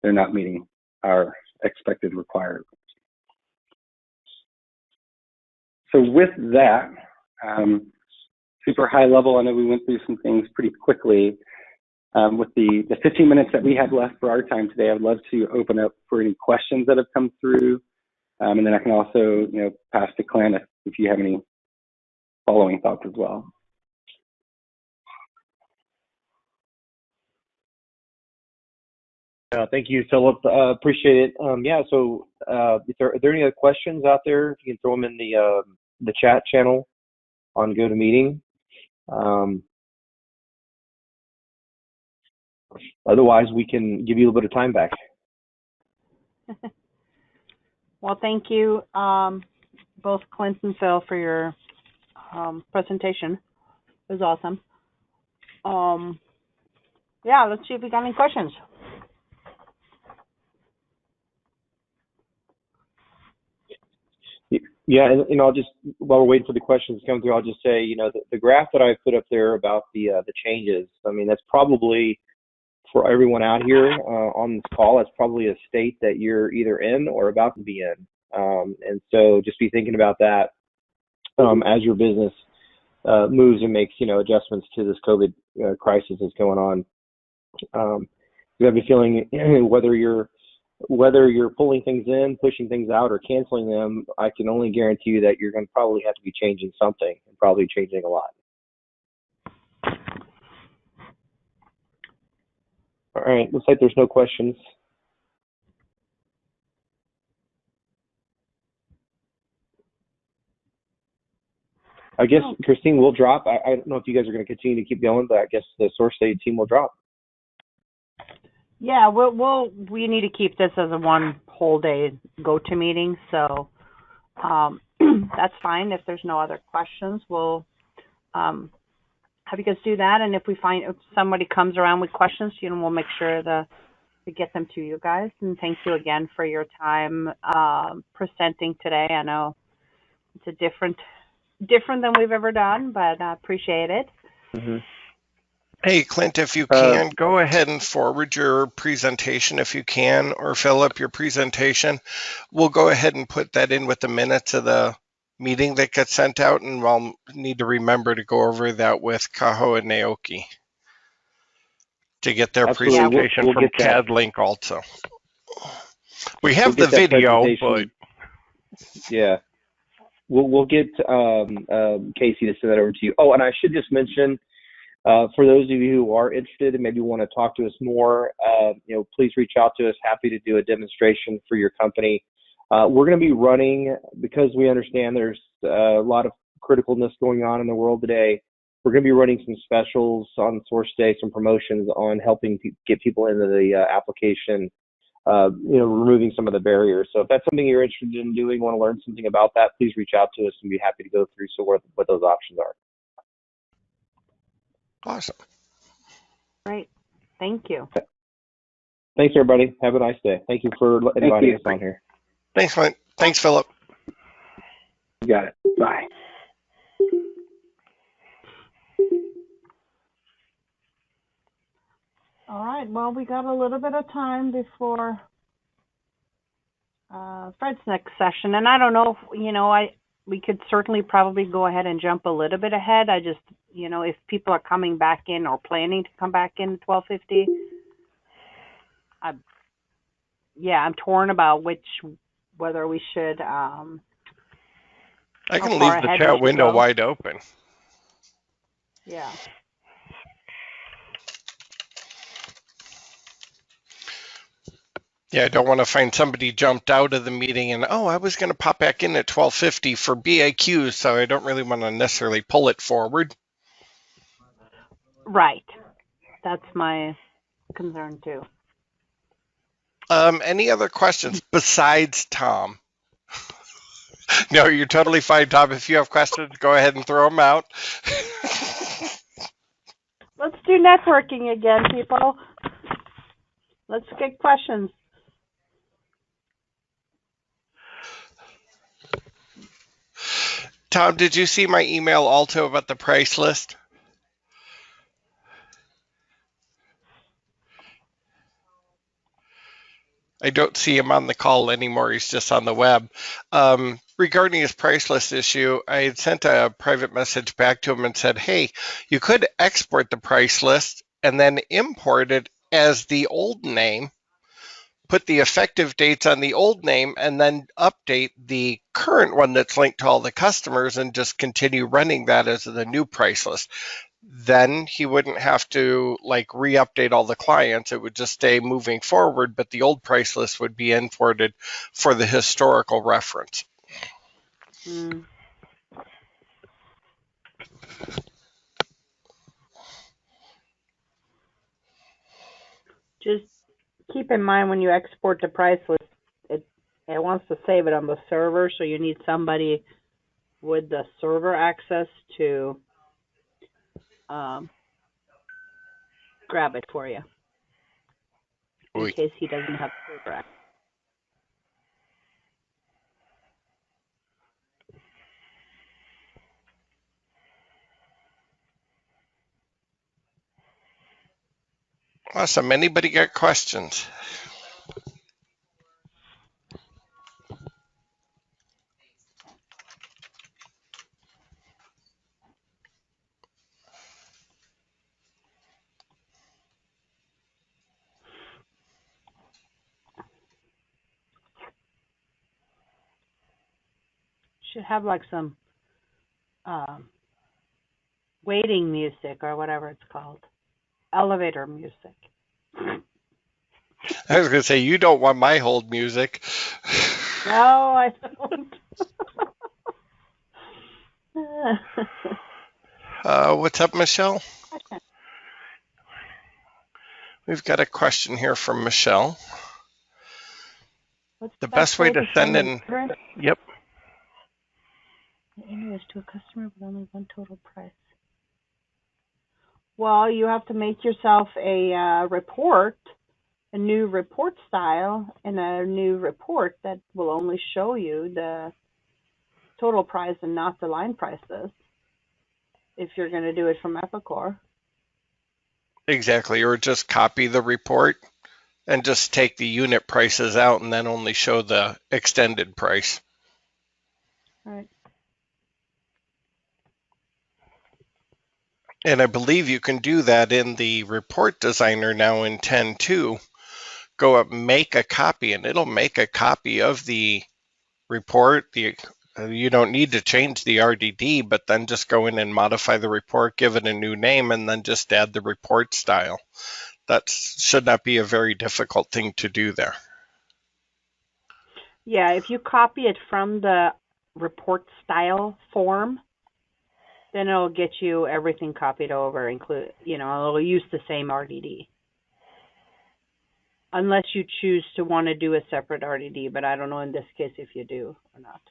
they're not meeting our expected requirements. So with that, super high level, I know we went through some things pretty quickly. With the 15 minutes that we have left for our time today, I'd love to open up for any questions that have come through. And then I can also, pass to Clint if you have any following thoughts as well. Thank you, Philip. Appreciate it. So are there any other questions out there? If you can throw them in the chat channel on GoToMeeting. Otherwise, we can give you a little bit of time back. Well, thank you, both Clint and Phil, for your presentation. It was awesome. Let's see if we got any questions. Yeah, and I'll just, while we're waiting for the questions to come through, I'll just say, the graph that I put up there about the changes, I mean, that's probably, for everyone out here on this call, that's probably a state that you're either in or about to be in. And so just be thinking about that as your business moves and makes, adjustments to this COVID crisis that's going on. You have a feeling whether you're pulling things in, pushing things out, or canceling them, I can only guarantee you that you're going to probably have to be changing something, and probably changing a lot. All right, looks like there's no questions. I guess, Christine, we'll drop. I don't know if you guys are going to continue to keep going, but I guess the SourceDay team will drop. Yeah, we need to keep this as a one whole day GoToMeeting, so that's fine. If there's no other questions, we'll have you guys do that, and if somebody comes around with questions, we'll make sure to get them to you guys. And thank you again for your time presenting today. I know it's a different than we've ever done, but I appreciate it. Mm-hmm. Hey, Clint, if you can, go ahead and forward your presentation if you can, or Phillip, your presentation. We'll go ahead and put that in with the minutes of the meeting that gets sent out, and we'll need to remember to go over that with Kaho and Naoki to get their presentation we'll from CADlink also. We have the video, but... Yeah. We'll get Casey to send that over to you. Oh, and I should just mention, for those of you who are interested and maybe want to talk to us more, please reach out to us. Happy to do a demonstration for your company. We're going to be running, because we understand there's a lot of criticalness going on in the world today. We're going to be running some specials on SourceDay, some promotions on helping get people into the application, removing some of the barriers. So if that's something you're interested in doing, want to learn something about that, please reach out to us and be happy to go through what those options are. Awesome. Great. Thank you. Thanks, everybody. Have a nice day. Thank you for inviting us on here. Thanks, Clint. Thanks, Phillip. You got it. Bye. All right. Well, we got a little bit of time before Fred's next session, and I don't know if, we could certainly probably go ahead and jump a little bit ahead. I just, if people are coming back in or planning to come back in at 12:50, I'm torn about whether we should. I can leave the chat window wide open. Yeah. Yeah, I don't want to find somebody jumped out of the meeting and, I was going to pop back in at 12:50 for BAQ, so I don't really want to necessarily pull it forward. Right. That's my concern too. Any other questions besides Tom? No, you're totally fine, Tom. If you have questions, go ahead and throw them out. Let's do networking again, people. Let's get questions. Tom, did you see my email also about the price list? I don't see him on the call anymore. He's just on the web. Regarding his price list issue, I had sent a private message back to him and said, hey, you could export the price list and then import it as the old name, put the effective dates on the old name, and then update the current one that's linked to all the customers and just continue running that as the new price list. Then he wouldn't have to like re-update all the clients. It would just stay moving forward, but the old price list would be imported for the historical reference. Just keep in mind when you export the price list, it wants to save it on the server, so you need somebody with the server access to grab it for you in case he doesn't have server access. Awesome. Anybody got questions? Should have like some waiting music or whatever it's called. Elevator music. I was going to say, you don't want my hold music. No, I don't. What's up, Michelle? We've got a question here from Michelle. What's the best way to send in? Yep. The invoice to a customer with only one total price. Well, you have to make yourself a report, a new report style, and a new report that will only show you the total price and not the line prices if you're going to do it from Epicor. Exactly, or just copy the report and just take the unit prices out and then only show the extended price. Right. And I believe you can do that in the report designer now in 10.2. Go up, make a copy, and it'll make a copy of the report. You don't need to change the RDD, but then just go in and modify the report, give it a new name, and then just add the report style. That should not be a very difficult thing to do there. Yeah, if you copy it from the report style form, then it'll get you everything copied over, it'll use the same RDD. Unless you choose to want to do a separate RDD, but I don't know in this case if you do or not.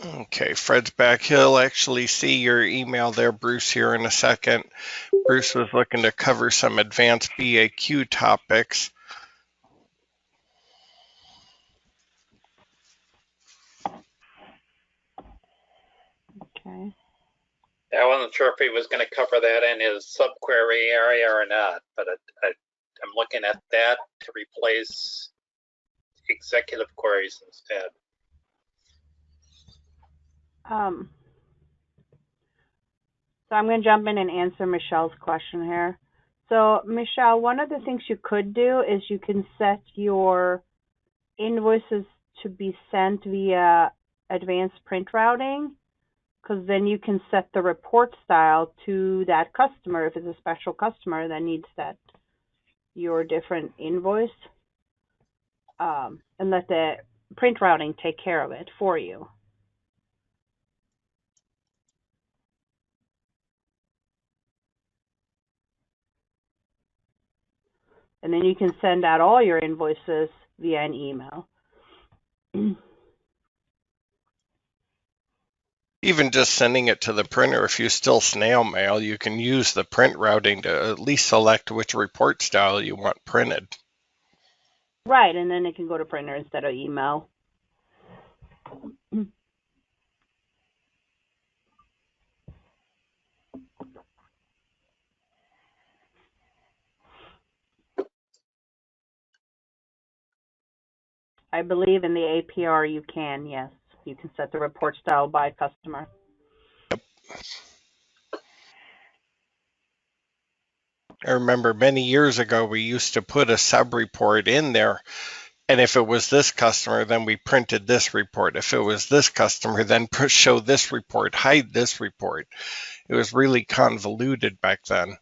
Okay, Fred's back. He'll actually see your email there, Bruce, here in a second. Bruce was looking to cover some advanced BAQ topics. Okay. I wasn't sure if he was going to cover that in his subquery area or not, but I'm looking at that to replace executive queries instead. So I'm going to jump in and answer Michelle's question here. So Michelle, one of the things you could do is you can set your invoices to be sent via advanced print routing, because then you can set the report style to that customer if it's a special customer that needs that, your different invoice and let the print routing take care of it for you. And then you can send out all your invoices via an email. Even just sending it to the printer, if you still snail mail, you can use the print routing to at least select which report style you want printed. Right, and then it can go to printer instead of email. I believe in the APR you can, yes. You can set the report style by customer. Yep. I remember many years ago we used to put a sub-report in there, and if it was this customer, then we printed this report. If it was this customer, then show this report, hide this report. It was really convoluted back then.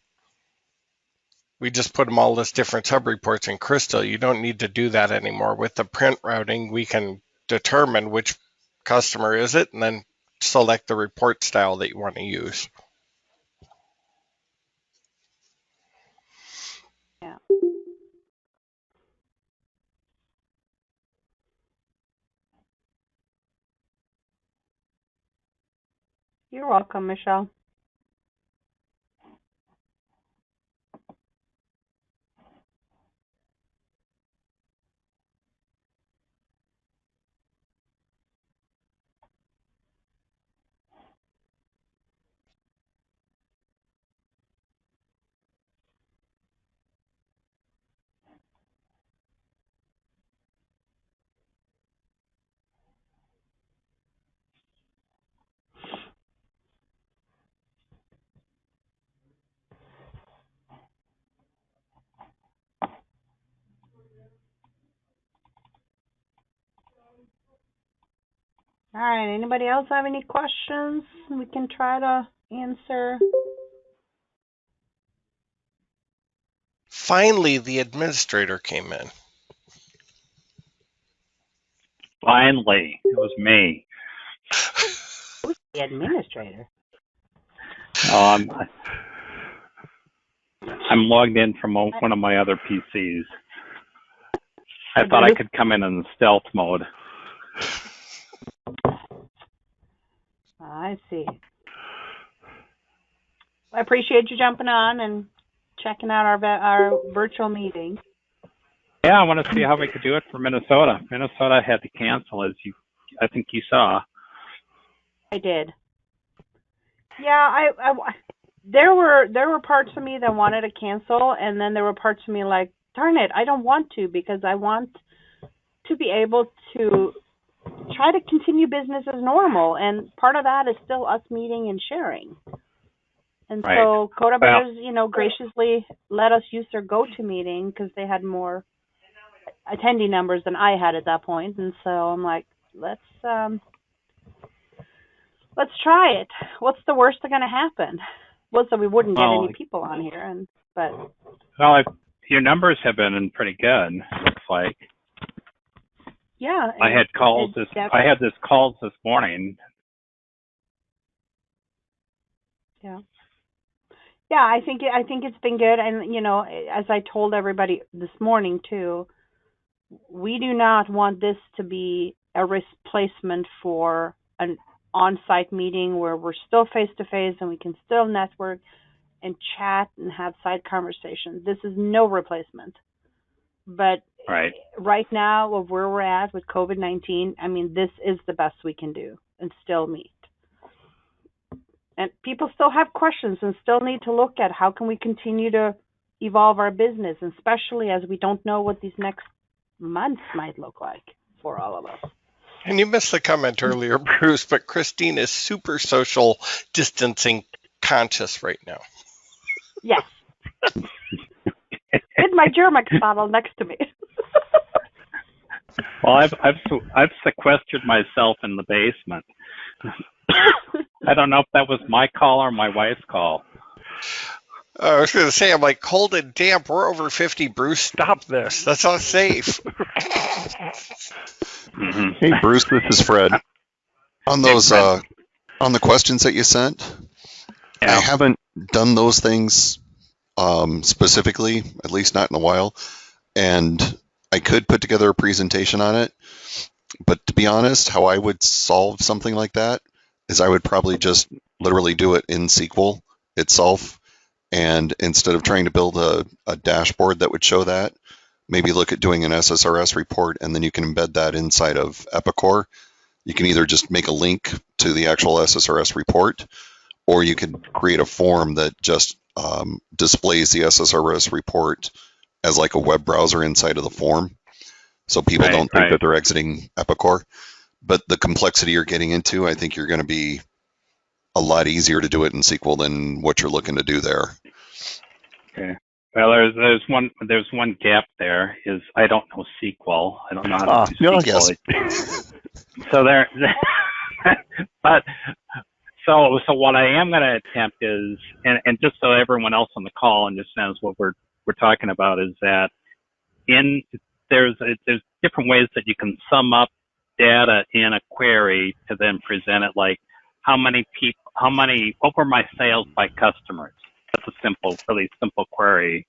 We just put them all as different sub-reports in Crystal. You don't need to do that anymore. With the print routing, we can determine which customer is it and then select the report style that you want to use. Yeah. You're welcome, Michelle. All right, anybody else have any questions we can try to answer? Finally, the administrator came in. Finally, it was me. Who's the administrator? I'm logged in from one of my other PCs. I thought I could come in stealth mode. I see. I appreciate you jumping on and checking out our virtual meeting. Yeah, I want to see how we could do it for Minnesota. Minnesota had to cancel, as I think you saw. I did. Yeah, there were parts of me that wanted to cancel, and then there were parts of me like, darn it, I don't want to, because I want to be able to try to continue business as normal, and part of that is still us meeting and sharing. And right. So Coda Bears, graciously let us use their GoToMeeting because they had more attendee numbers than I had at that point, and so I'm like, let's try it. What's the worst that's going to happen? Was that we wouldn't get any people on here, well, your numbers have been pretty good. Looks like. Yeah. I had calls I had this calls this morning. Yeah. Yeah, I think it's been good, and as I told everybody this morning too, we do not want this to be a replacement for an on-site meeting where we're still face-to-face and we can still network and chat and have side conversations. This is no replacement. But right now, of where we're at with COVID-19, I mean, this is the best we can do and still meet. And people still have questions and still need to look at how can we continue to evolve our business, especially as we don't know what these next months might look like for all of us. And you missed the comment earlier, Bruce, but Christine is super social distancing conscious right now. Yes. With my Germex bottle next to me. Well, I've sequestered myself in the basement. I don't know if that was my call or my wife's call. I was going to say, I'm like, cold and damp. We're over 50. Bruce, stop this. That's not safe. Mm-hmm. Hey, Bruce, this is Fred. On those, on the questions that you sent, Yeah. I haven't done those things specifically, at least not in a while, and I could put together a presentation on it. But to be honest, how I would solve something like that is I would probably just literally do it in SQL itself. And instead of trying to build a dashboard that would show that, maybe look at doing an SSRS report, and then you can embed that inside of Epicor. You can either just make a link to the actual SSRS report, or you could create a form that just displays the SSRS report as like a web browser inside of the form. So people don't think that they're exiting Epicor. But the complexity you're getting into, I think you're going to be a lot easier to do it in SQL than what you're looking to do there. Okay. Well, there's one gap there. Is I don't know SQL. I don't know how to do SQL. Yes. So there, but so what I am going to attempt is, and just so everyone else on the call understands what we're talking about, is that there's different ways that you can sum up data in a query to then present it, like what were my sales by customers? That's a really simple query.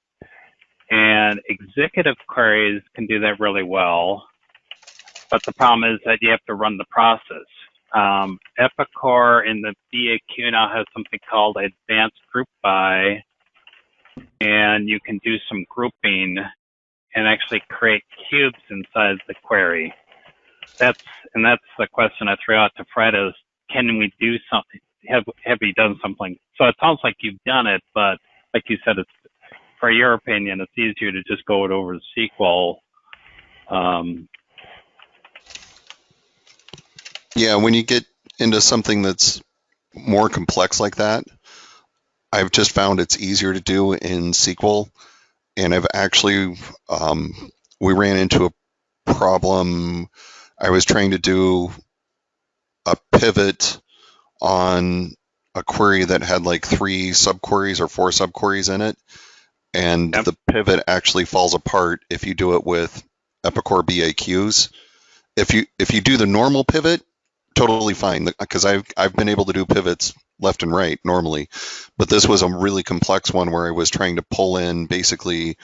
And executive queries can do that really well. But the problem is that you have to run the process. Epicor in the BAQ now has something called advanced group by, and you can do some grouping and actually create cubes inside the query. That's the question I threw out to Fred is, can we do something? Have you done something? So it sounds like you've done it, but like you said, it's, for your opinion, it's easier to just go it over to SQL. Yeah, when you get into something that's more complex like that, I've just found it's easier to do in SQL. And I've actually, we ran into a problem. I was trying to do a pivot on a query that had like 3 subqueries or 4 subqueries in it. And the pivot actually falls apart if you do it with Epicor BAQs. If you do the normal pivot, totally fine, because I've been able to do pivots left and right normally, but this was a really complex one where I was trying to pull in basically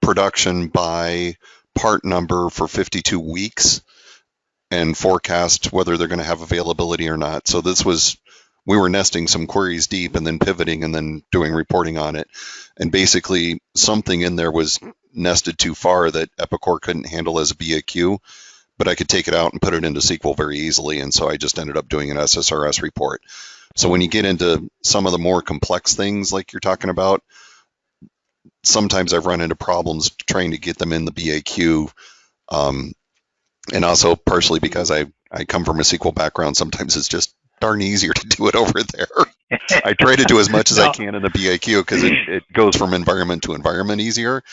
production by part number for 52 weeks and forecast whether they're going to have availability or not. So we were nesting some queries deep and then pivoting and then doing reporting on it. And basically something in there was nested too far that Epicor couldn't handle as a BAQ, but I could take it out and put it into SQL very easily. And so I just ended up doing an SSRS report. So when you get into some of the more complex things like you're talking about, sometimes I've run into problems trying to get them in the BAQ. And also partially because I come from a SQL background, sometimes it's just darn easier to do it over there. I try to do as much as I can in the BAQ because it goes from environment to environment easier.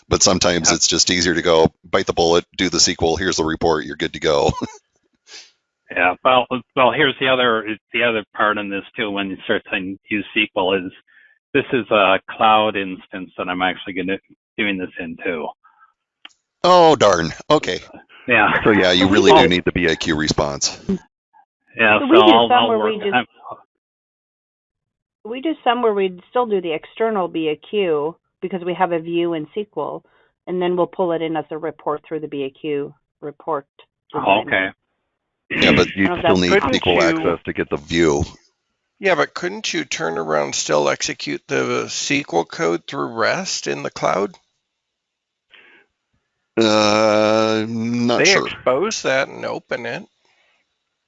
But sometimes it's just easier to go bite the bullet, do the SQL. Here's the report. You're good to go. Yeah. Well. Here's the other part in this too. When you start saying use SQL, is this is a cloud instance that I'm actually doing this in too. Oh darn. Okay. Yeah. So yeah, you really do need the BAQ response. Yeah. So we do some where we'd still do the external BAQ because we have a view in SQL, and then we'll pull it in as a report through the BAQ report. Okay. Yeah, but you still need SQL access to get the view. Yeah, but couldn't you turn around still execute the SQL code through REST in the cloud? Not sure. They expose that and open it.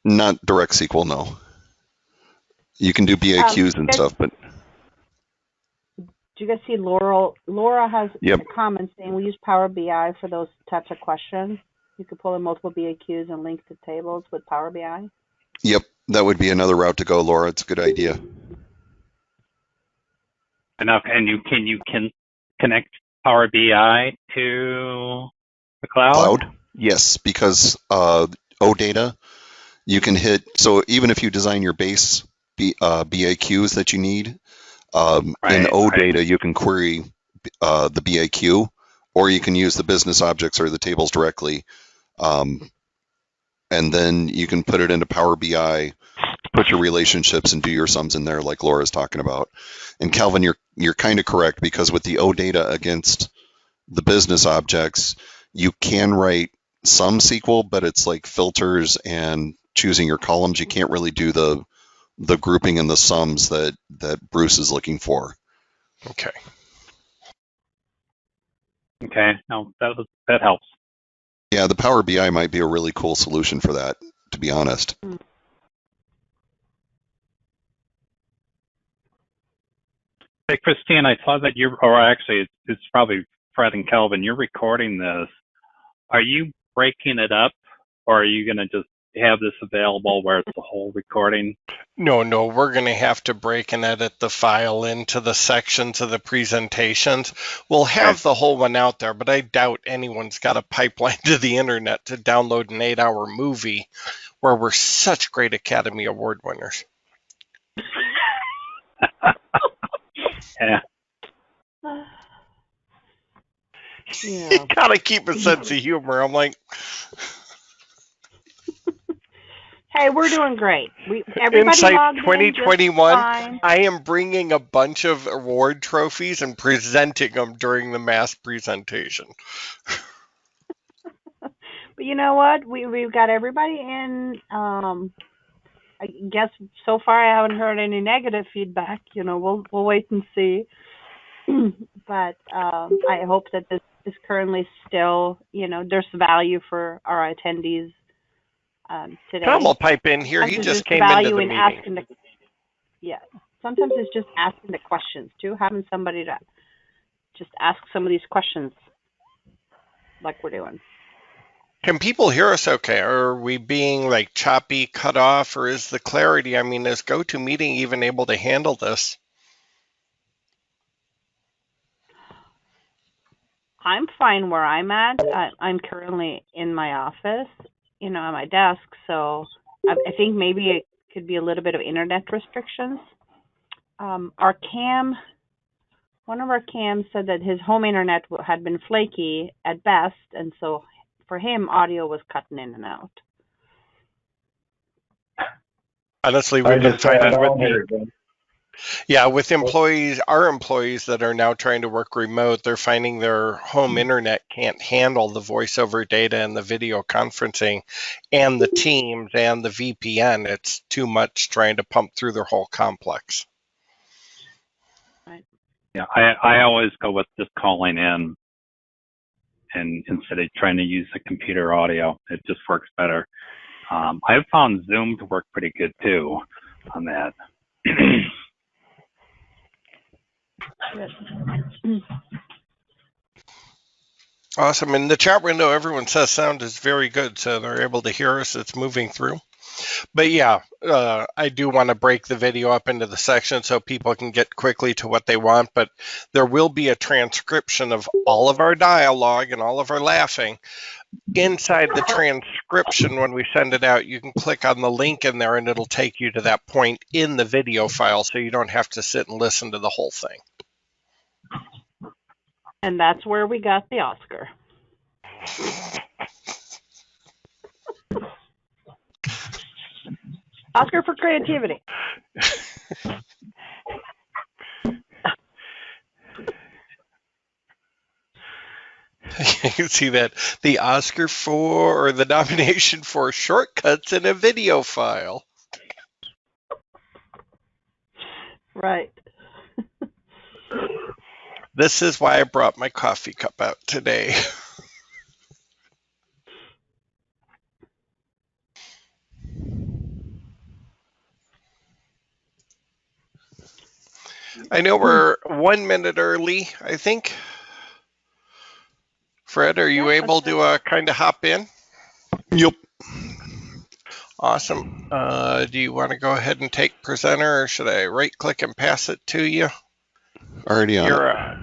Not direct SQL, no. You can do BAQs and stuff, but. Do you guys see Laura has Yep. a comment saying we use Power BI for those types of questions. You could pull in multiple BAQs and link to tables with Power BI. Yep, that would be another route to go, Laura. It's a good idea. And can you connect Power BI to the cloud? Yes, because OData, you can hit. So even if you design your base BAQs that you need, In Right, OData, you can query the BAQ, or you can use the business objects or the tables directly. And then you can put it into Power BI, put your relationships and do your sums in there like Laura's talking about. And Calvin, you're kind of correct, because with the OData against the business objects, you can write some SQL, but it's like filters and choosing your columns. You can't really do the grouping and the sums that Bruce is looking for. Okay. Okay, no, that helps. Yeah, the Power BI might be a really cool solution for that, to be honest. Hey, Christine, I saw that or actually, it's probably Fred and Kelvin, you're recording this. Are you breaking it up, or are you going to just have this available where it's the whole recording? No, we're going to have to break and edit the file into the sections of the presentations. We'll have the whole one out there, but I doubt anyone's got a pipeline to the internet to download an 8-hour movie where we're such great Academy Award winners. Yeah. You gotta keep a sense of humor. I'm like, hey, we're doing great. Everybody Insight logged in 2021. just fine. I am bringing a bunch of award trophies and presenting them during the mass presentation. But you know what? We've got everybody in. I guess so far I haven't heard any negative feedback. We'll wait and see. But I hope that this is currently still, there's value for our attendees today. Tom will pipe in here. He just came into the meeting. Sometimes it's just asking the questions too, having somebody to just ask some of these questions like we're doing. Can people hear us okay? Are we being like choppy, cut off, or is the clarity, is GoToMeeting even able to handle this? I'm fine where I'm at. I'm currently in my office, at my desk, so I think maybe it could be a little bit of internet restrictions. Our cam, one of our cams said that his home internet had been flaky at best, and so for him, audio was cutting in and out. Honestly, we've been finding with employees, our employees that are now trying to work remote, they're finding their home internet can't handle the voice over data and the video conferencing and the Teams and the VPN. It's too much trying to pump through their whole complex. Yeah, I always go with just calling in, and instead of trying to use the computer audio. It just works better. I've found Zoom to work pretty good too on that. Awesome. In the chat window, everyone says sound is very good, so they're able to hear us. It's moving through. But yeah, I do want to break the video up into the sections so people can get quickly to what they want, but there will be a transcription of all of our dialogue and all of our laughing. Inside the transcription, when we send it out, you can click on the link in there and it'll take you to that point in the video file, so you don't have to sit and listen to the whole thing. And that's where we got the Oscar. Oscar for creativity. You can see that the Oscar for, or the nomination for shortcuts in a video file. Right. This is why I brought my coffee cup out today. I know we're 1 minute early, I think. Fred, are you able to kind of hop in? Yep. Awesome. Do you want to go ahead and take presenter, or should I right click and pass it to you? Already on it.